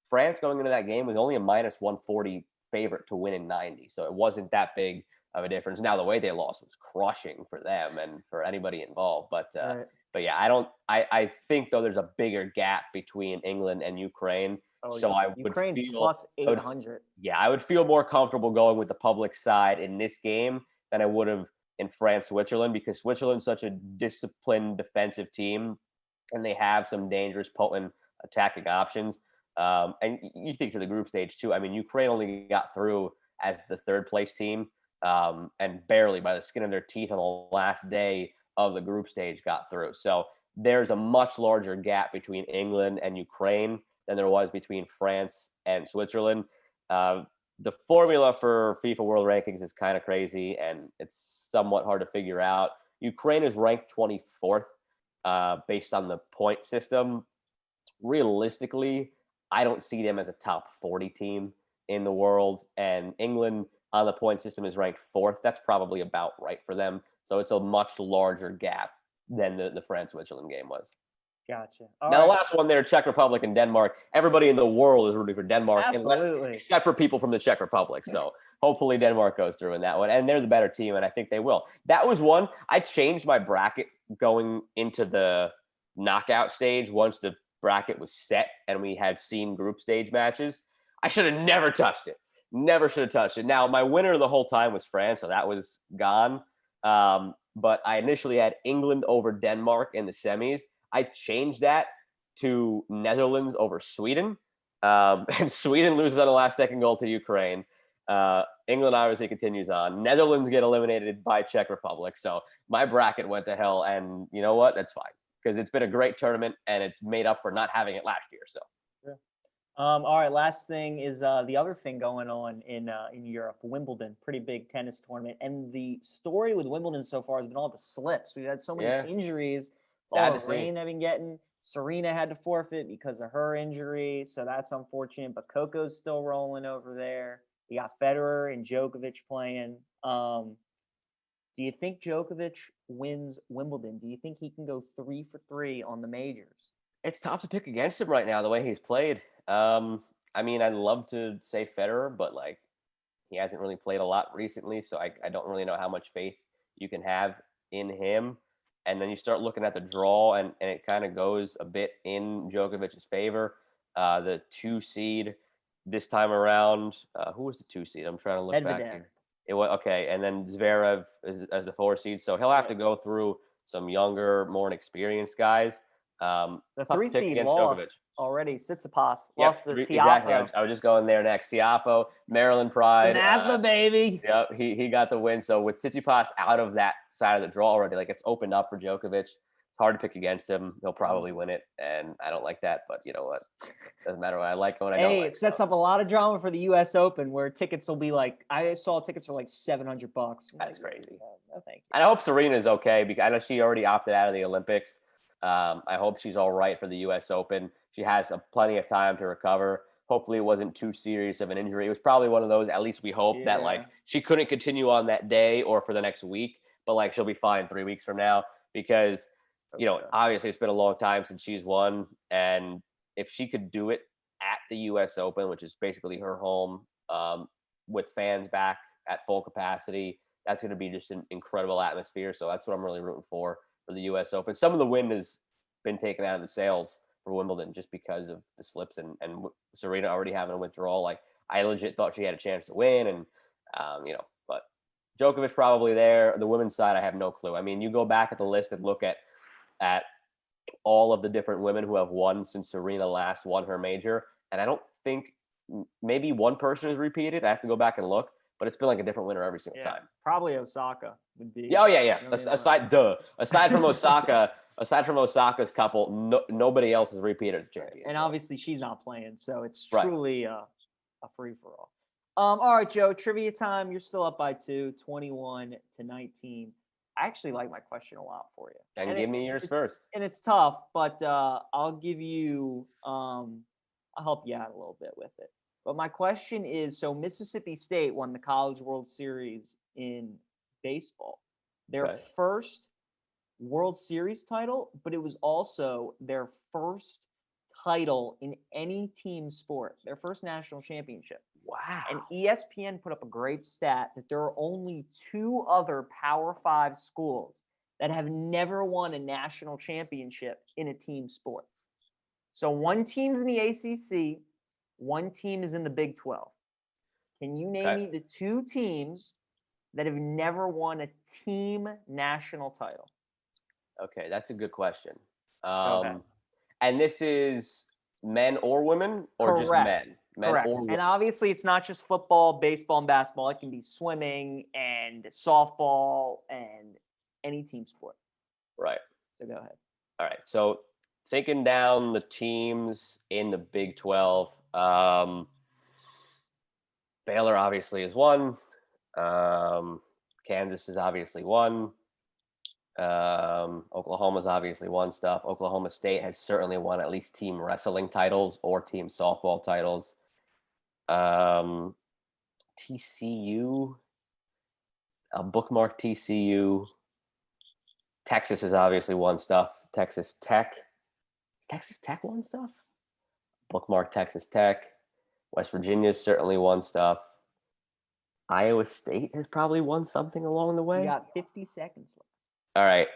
France going into that game was only a minus 140 favorite to win in 90. So it wasn't that big of a difference. Now, the way they lost was crushing for them and for anybody involved. Right. But yeah, I think, though, there's a bigger gap between England and Ukraine. Oh, So yeah. I would Ukraine's feel plus I would 800. yeah, I would feel more comfortable going with the public side in this game than I would have in France, Switzerland, because Switzerland's such a disciplined defensive team and they have some dangerous, potent attacking options. And you think to the group stage too. I mean, Ukraine only got through as the third place team, and barely by the skin of their teeth on the last day of the group stage got through. So there's a much larger gap between England and Ukraine than there was between France and Switzerland. The formula for FIFA World Rankings is kind of crazy, and it's somewhat hard to figure out. Ukraine is ranked 24th based on the point system. Realistically, I don't see them as a top 40 team in the world. And England on the point system is ranked 4th. That's probably about right for them. So it's a much larger gap than the France-Switzerland game was. Gotcha. Now, the last one there, Czech Republic and Denmark. Everybody in the world is rooting for Denmark, Absolutely. except for people from the Czech Republic. So hopefully Denmark goes through in that one. And they're the better team, and I think they will. That was one. I changed my bracket going into the knockout stage once the bracket was set and we had seen group stage matches. I should have never touched it. Never should have touched it. Now, my winner the whole time was France, so that was gone. But I initially had England over Denmark in the semis. I changed that to Netherlands over Sweden. And Sweden loses on a last-second goal to Ukraine. England obviously continues on. Netherlands get eliminated by Czech Republic. So my bracket went to hell. And you know what? That's fine, because it's been a great tournament, and it's made up for not having it last year. So. Sure. All right, last thing is the other thing going on in Europe, Wimbledon, pretty big tennis tournament. And the story with Wimbledon so far has been all the slips. We've had so many injuries. All the rain they've been getting. Serena had to forfeit because of her injury, so that's unfortunate. But Coco's still rolling over there. You got Federer and Djokovic playing. Do you think Djokovic wins Wimbledon? Do you think he can go 3 for 3 on the majors? It's tough to pick against him right now, the way he's played. I mean, I'd love to say Federer, but like he hasn't really played a lot recently, so I don't really know how much faith you can have in him. And then you start looking at the draw, and it kind of goes a bit in Djokovic's favor. The 2 seed this time around, who was the 2 seed? I'm trying to look back here. It was okay, and then Zverev as the 4 seed, so he'll have to go through some younger, more inexperienced guys. The 3 seed lost Djokovic already. Tsitsipas lost to Tiafoe. Exactly. I was just going there next. Tiafoe, Maryland Pride. Samantha, baby. Yeah, he got the win. So with Tsitsipas out of that side of the draw already, like it's opened up for Djokovic. It's hard to pick against him. He'll probably win it, and I don't like that. But you know what? Doesn't matter what I like when I don't. Hey, it sets up a lot of drama for the U.S. Open, where tickets will be like I saw tickets for like $700. That's crazy. No, thank you. And I hope Serena's okay, because I know she already opted out of the Olympics. I hope she's all right for the U.S. Open. She has plenty of time to recover. Hopefully it wasn't too serious of an injury. It was probably one of those, at least we hope, that like she couldn't continue on that day or for the next week, but like she'll be fine 3 weeks from now, because, you know, obviously it's been a long time since she's won. And if she could do it at the U.S. Open, which is basically her home, with fans back at full capacity, that's going to be just an incredible atmosphere. So that's what I'm really rooting for the U.S. Open. Some of the wind has been taken out of the sails for Wimbledon just because of the slips and Serena already having a withdrawal. Like I legit thought she had a chance to win, and but Djokovic probably there. The women's side, I have no clue. I mean, you go back at the list and look at all of the different women who have won since Serena last won her major, and I don't think maybe one person has repeated. I have to go back and look, but it's been like a different winner every single time. Probably Osaka would be. Yeah, Aside from Osaka's couple, nobody else has repeated as champion. And obviously she's not playing, so it's truly a free for all. All right, Joe, trivia time. You're still up by 2, 21-19. I actually like my question a lot for you. And give me yours first. And it's tough, but I'll give you I'll help you out a little bit with it. But my question is, so Mississippi State won the College World Series in baseball. Their first World Series title, but it was also their first title in any team sport, their first national championship. Wow. And ESPN put up a great stat that there are only 2 other Power 5 schools that have never won a national championship in a team sport. So one team's in the ACC, one team is in the Big 12. Can you name me the 2 teams that have never won a team national title? Okay, that's a good question. ahead. And this is men or women, or just men? Men Correct. or women? And obviously, it's not just football, baseball, and basketball. It can be swimming and softball and any team sport. Right. So go ahead. All right. So thinking down the teams in the Big 12, Baylor obviously is one. Kansas is obviously one. Oklahoma's obviously won stuff. Oklahoma State has certainly won at least team wrestling titles or team softball titles. TCU, I'll bookmark TCU. Texas has obviously won stuff. Texas Tech. Has Texas Tech won stuff? Bookmark Texas Tech. West Virginia's certainly won stuff. Iowa State has probably won something along the way. You got 50 seconds left. All right.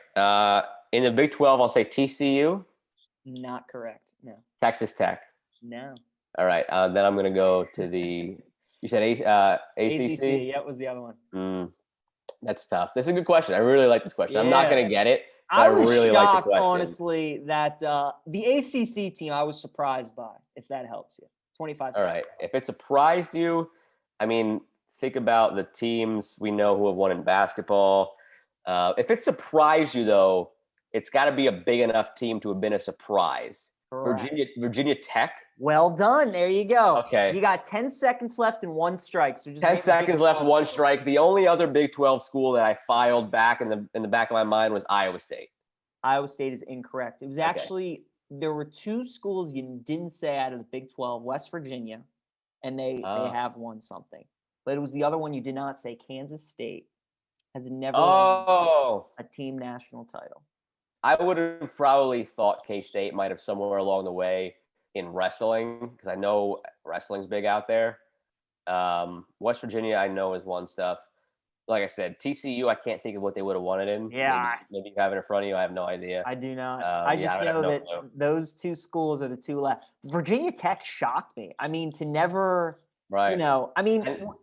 In the Big 12, I'll say TCU. Not correct. No. Texas Tech. No. All right. Then I'm going to go to the, you said ACC? ACC, that was the other one. That's tough. This is a good question. I really like this question. I'm not Yeah. going to get it. I was really like the shocked, question. honestly, that the ACC team I was surprised by, if that helps you. 25 All seconds. right. If it surprised you, I mean, think about the teams we know who have won in basketball. If it surprised you, though, it's got to be a big enough team to have been a surprise. Correct. Virginia Tech. Well done. There you go. Okay. You got 10 seconds left and 1 strike. So just 10 name a seconds Big left, 12 1 school. strike. The only other Big 12 school that I filed back in the back of my mind was Iowa State. Iowa State is incorrect. It was actually, there were 2 schools you didn't say out of the Big 12, West Virginia, and they have won something. But it was the other one you did not say. Kansas State has never won a team national title. I would have probably thought K-State might have somewhere along the way in wrestling, because I know wrestling's big out there. West Virginia, I know, has won stuff. Like I said, TCU, I can't think of what they would have won it in. Yeah. Maybe you have it in front of you. I have no idea. I do not. I just know that those 2 schools are the 2 left. Virginia Tech shocked me. I mean, to never, right. You know, I mean,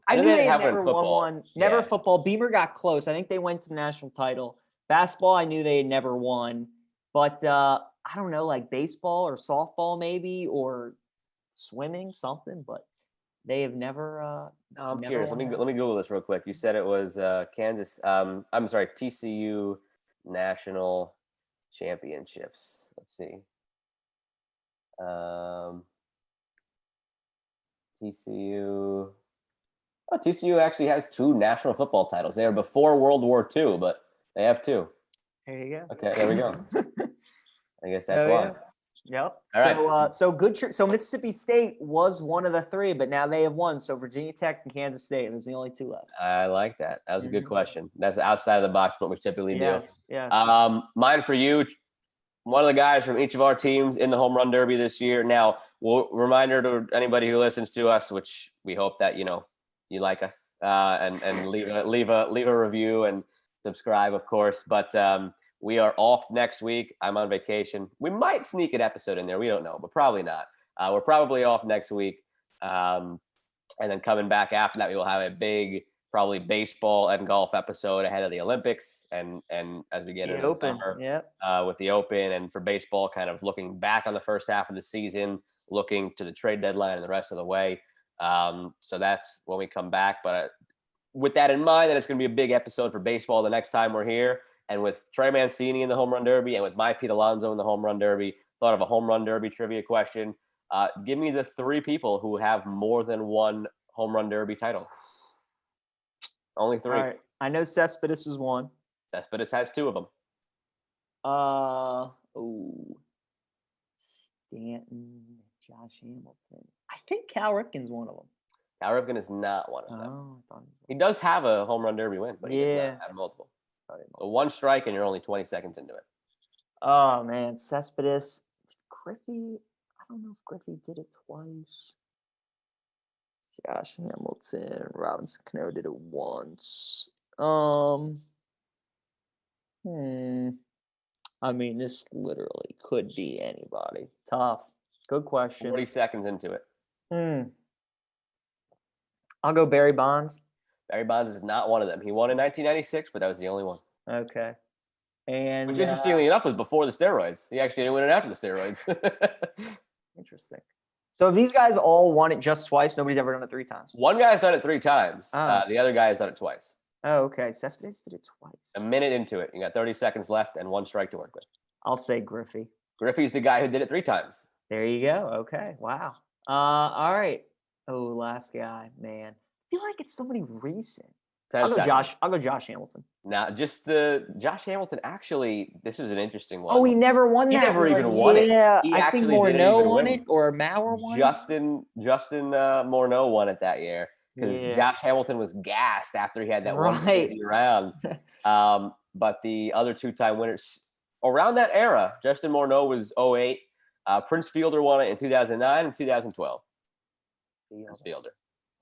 I know knew they had have never won one. Never football. Beamer got close. I think they went to the national title. Basketball, I knew they had never won. But I don't know, like baseball or softball maybe, or swimming, something. But they have never. I'm curious. Let me Google this real quick. You said it was Kansas. I'm sorry, TCU National Championships. Let's see. TCU. Oh, TCU actually has 2 national football titles. They were before World War II, but they have 2. There you go. Okay, there we go. I guess that's why. Yeah. Yep. All right. So good. So Mississippi State was one of the 3, but now they have won. So Virginia Tech and Kansas State. There's the only 2 left. I like that. That was a good question. That's outside of the box, what we typically do. Yeah. Mine for you. One of the guys from each of our teams in the home run derby this year. Now, reminder to anybody who listens to us, which we hope that you like us, and leave a review and subscribe, of course. But we are off next week. I'm on vacation. We might sneak an episode in there. We don't know, but probably not. We're probably off next week. And then coming back after that, we will have a big, probably baseball and golf episode ahead of the Olympics. And as we get into the summer, with the Open, and for baseball, kind of looking back on the first half of the season, looking to the trade deadline and the rest of the way. So that's when we come back. But with that in mind, that it's going to be a big episode for baseball the next time we're here. And with Trey Mancini in the home run derby, and with my Pete Alonso in the home run derby, thought of a home run derby trivia question. Give me the 3 people who have more than 1 home run derby title. Only 3. All right. I know Cespedes is 1. Cespedes has 2 of them. Stanton, Josh Hamilton. I think Cal Ripken's one of them. Cal Ripken is not one of them. Oh, I thought he does have a home run derby win, but he does not have multiple. So 1 strike and you're only 20 seconds into it. Oh man, Cespedes, Griffey. I don't know if Griffey did it twice. Josh Hamilton, Robinson Cano did it once. I mean, this literally could be anybody. Tough. Good question. 40 seconds into it. I'll go Barry Bonds. Barry Bonds is not one of them. He won in 1996, but that was the only one. Okay. And which, interestingly enough, was before the steroids. He actually didn't win it after the steroids. Interesting. So these guys all won it just twice. Nobody's ever done it 3 times. One guy's done it 3 times. The other guy has done it twice. Oh, okay. Cespedes did it twice. A minute into it. You got 30 seconds left and 1 strike to work with. I'll say Griffey. Griffey's the guy who did it 3 times. There you go. Okay. Wow. All right. Oh, last guy, man. I feel like it's somebody recent. I'll go Josh Hamilton. Now, Josh Hamilton. Actually, this is an interesting one. Oh, he never won that. He never even won it. Yeah, I think Morneau won it, or Maurer won it. Justin Morneau won it that year because Josh Hamilton was gassed after he had that one crazy round. But the other 2-time winners around that era, Justin Morneau was 2008. Prince Fielder won it in 2009 and 2012. Prince Fielder.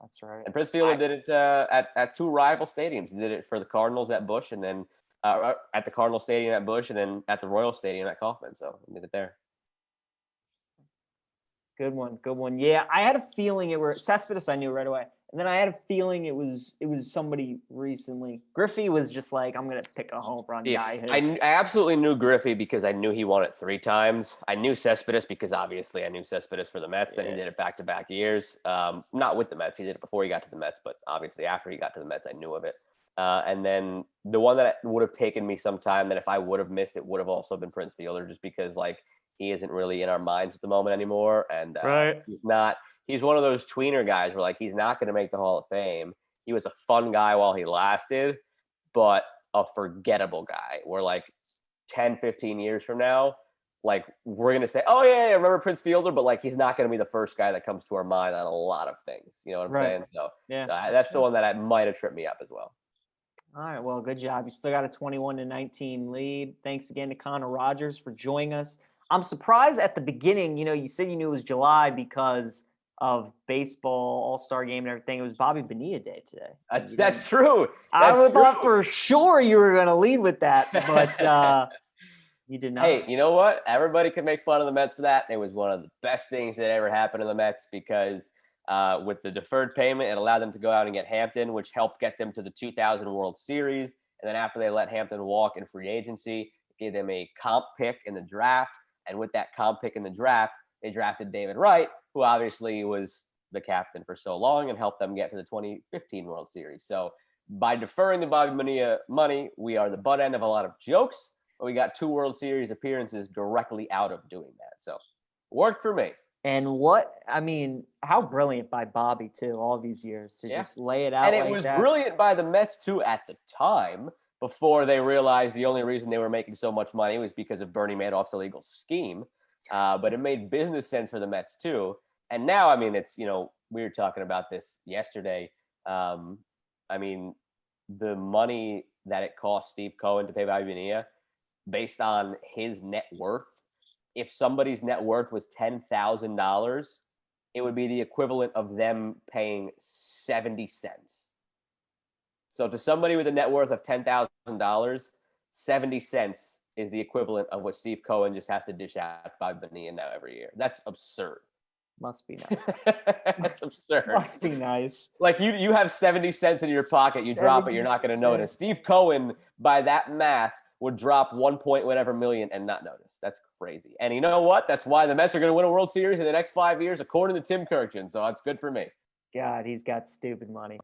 That's right. And Prince Fielder did it at 2 rival stadiums. He did it for the Cardinals at Busch, and then at the Cardinal Stadium at Busch, and then at the Royal Stadium at Kauffman. So he did it there. Good one. Yeah, I had a feeling it were Cespedes. I knew right away, and then I had a feeling it was somebody recently. Griffey was just like, I'm gonna pick a home run guy. I absolutely knew Griffey because I knew he won it 3 times. I knew Cespedes because obviously I knew Cespedes for the Mets, and he did it back-to-back years. Not with the Mets, he did it before he got to the Mets, but obviously after he got to the Mets, I knew of it. And then the one that would have taken me some time, that if I would have missed it, would have also been Prince Fielder, just because he isn't really in our minds at the moment anymore. And he's one of those tweener guys where he's not going to make the Hall of Fame. He was a fun guy while he lasted, but a forgettable guy where 10, 15 years from now, we're going to say, oh yeah, I remember Prince Fielder, but he's not going to be the first guy that comes to our mind on a lot of things. You know what I'm saying? So that's the one that might have tripped me up as well. All right. Well, good job. You still got a 21-19 lead. Thanks again to Connor Rogers for joining us. I'm surprised at the beginning, you said you knew it was July because of baseball, All-Star game and everything. It was Bobby Bonilla Day today. That's true. I thought for sure you were going to lead with that, but you did not. Hey, you know what? Everybody can make fun of the Mets for that. It was one of the best things that ever happened to the Mets because with the deferred payment, it allowed them to go out and get Hampton, which helped get them to the 2000 World Series. And then after they let Hampton walk in free agency, it gave them a comp pick in the draft. And with that comp pick in the draft, they drafted David Wright, who obviously was the captain for so long and helped them get to the 2015 World Series. So by deferring the Bobby Bonilla money, we are the butt end of a lot of jokes, but we got 2 World Series appearances directly out of doing that. So worked for me. And how brilliant by Bobby, too, all these years to just lay it out. And it was brilliant by the Mets, too, at the time, before they realized the only reason they were making so much money was because of Bernie Madoff's illegal scheme. But it made business sense for the Mets, too. And now, it's, we were talking about this yesterday. The money that it cost Steve Cohen to pay Bobby Bonilla based on his net worth, if somebody's net worth was $10,000, it would be the equivalent of them paying 70 cents. So to somebody with a net worth of $10,000, 70 cents is the equivalent of what Steve Cohen just has to dish out Bobby Bonilla now every year. That's absurd. Must be nice. That's absurd. Must be nice. You have 70 cents in your pocket, you drop it, you're not going to notice. Steve Cohen, by that math, would drop 1 point whatever million and not notice. That's crazy. And you know what? That's why the Mets are going to win a World Series in the next 5 years, according to Tim Kirchin. So it's good for me. God, he's got stupid money.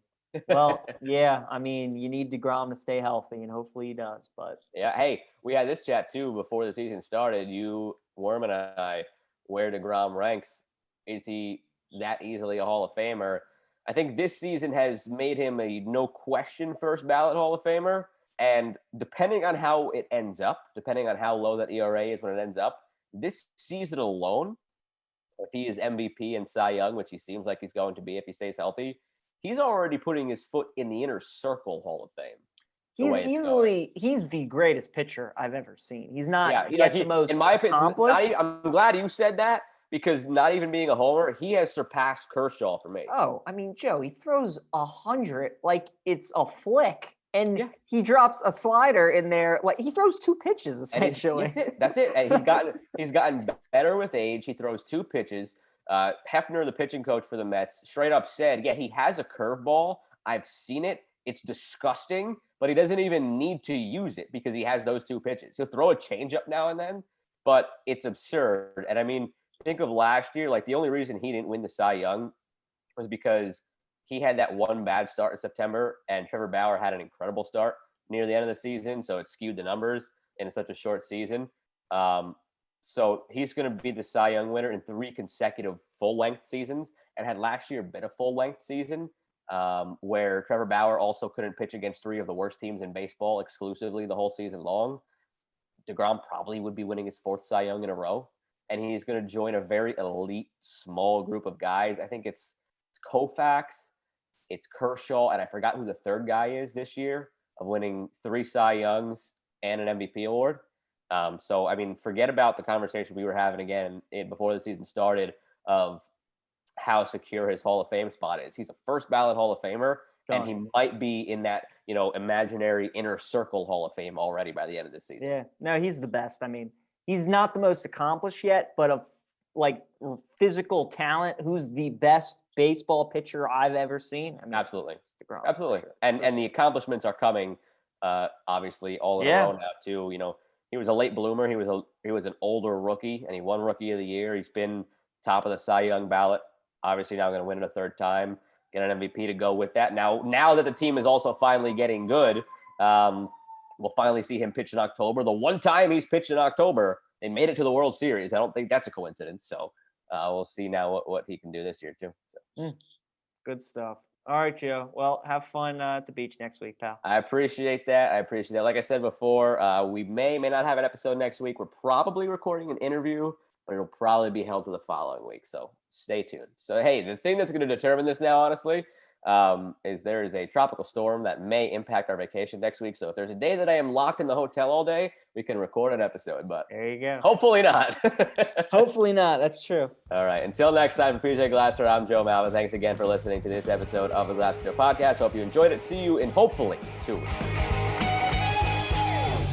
Well, yeah, you need DeGrom to stay healthy, and hopefully he does. But yeah, hey, we had this chat too before the season started. You, Worm, and I, where DeGrom ranks. Is he that easily a Hall of Famer? I think this season has made him a no question first ballot Hall of Famer. And depending on how it ends up, depending on how low that ERA is when it ends up, this season alone, if he is MVP and Cy Young, which he seems like he's going to be if he stays healthy, he's already putting his foot in the inner circle Hall of Fame. He's the greatest pitcher I've ever seen. He's not the most in my opinion, accomplished. I'm glad you said that because not even being a homer, he has surpassed Kershaw for me. Oh, I mean, Joe, he throws 100 like it's a flick, and Yeah. he drops a slider in there. Like he throws 2 pitches And essentially. that's it. And he's gotten better with age. He throws 2 pitches. Hefner, the pitching coach for the Mets, straight up said, yeah, he has a curveball. I've seen it. It's disgusting, but he doesn't even need to use it because he has those 2 pitches. He'll throw a changeup now and then, but it's absurd. And I mean, think of last year, like the only reason he didn't win the Cy Young was because he had that one bad start in September, and Trevor Bauer had an incredible start near the end of the season, so it skewed the numbers in such a short season. So he's going to be the Cy Young winner in 3 consecutive full-length seasons, and had last year been a full-length season where Trevor Bauer also couldn't pitch against 3 of the worst teams in baseball exclusively the whole season long. DeGrom probably would be winning his 4th Cy Young in a row, and he's going to join a very elite, small group of guys. I think it's Koufax, it's Kershaw, and I forgot who the 3rd guy is this year of winning 3 Cy Youngs and an MVP award. So, I mean, forget about the conversation we were having again before the season started of how secure his Hall of Fame spot is. He's a first ballot Hall of Famer, and he might be in that, imaginary inner circle Hall of Fame already by the end of this season. Yeah, no, he's the best. I mean, he's not the most accomplished yet, but of like physical talent, who's the best baseball pitcher I've ever seen? I mean, Absolutely. DeGrom, Absolutely. sure. And the accomplishments are coming, obviously, all in a row now, too. He was a late bloomer. He was an older rookie, and he won Rookie of the Year. He's been top of the Cy Young ballot. Obviously, now going to win it a 3rd time, get an MVP to go with that. Now that the team is also finally getting good, we'll finally see him pitch in October. The one time he's pitched in October, they made it to the World Series. I don't think that's a coincidence. So we'll see now what he can do this year, too. So. Good stuff. All right, Joe. Well, have fun at the beach next week, pal. I appreciate that. Like I said before, we may not have an episode next week. We're probably recording an interview, but it'll probably be held to the following week. So stay tuned. So, hey, the thing that's going to determine this now, honestly, is there is a tropical storm that may impact our vacation next week. So if there's a day that I am locked in the hotel all day, we can record an episode, but there you go. Hopefully not. Hopefully not. That's true. All right. Until next time, for PJ Glasser, I'm Joe Malvin. Thanks again for listening to this episode of the Glasser Show podcast. Hope you enjoyed it. See you in hopefully 2 weeks.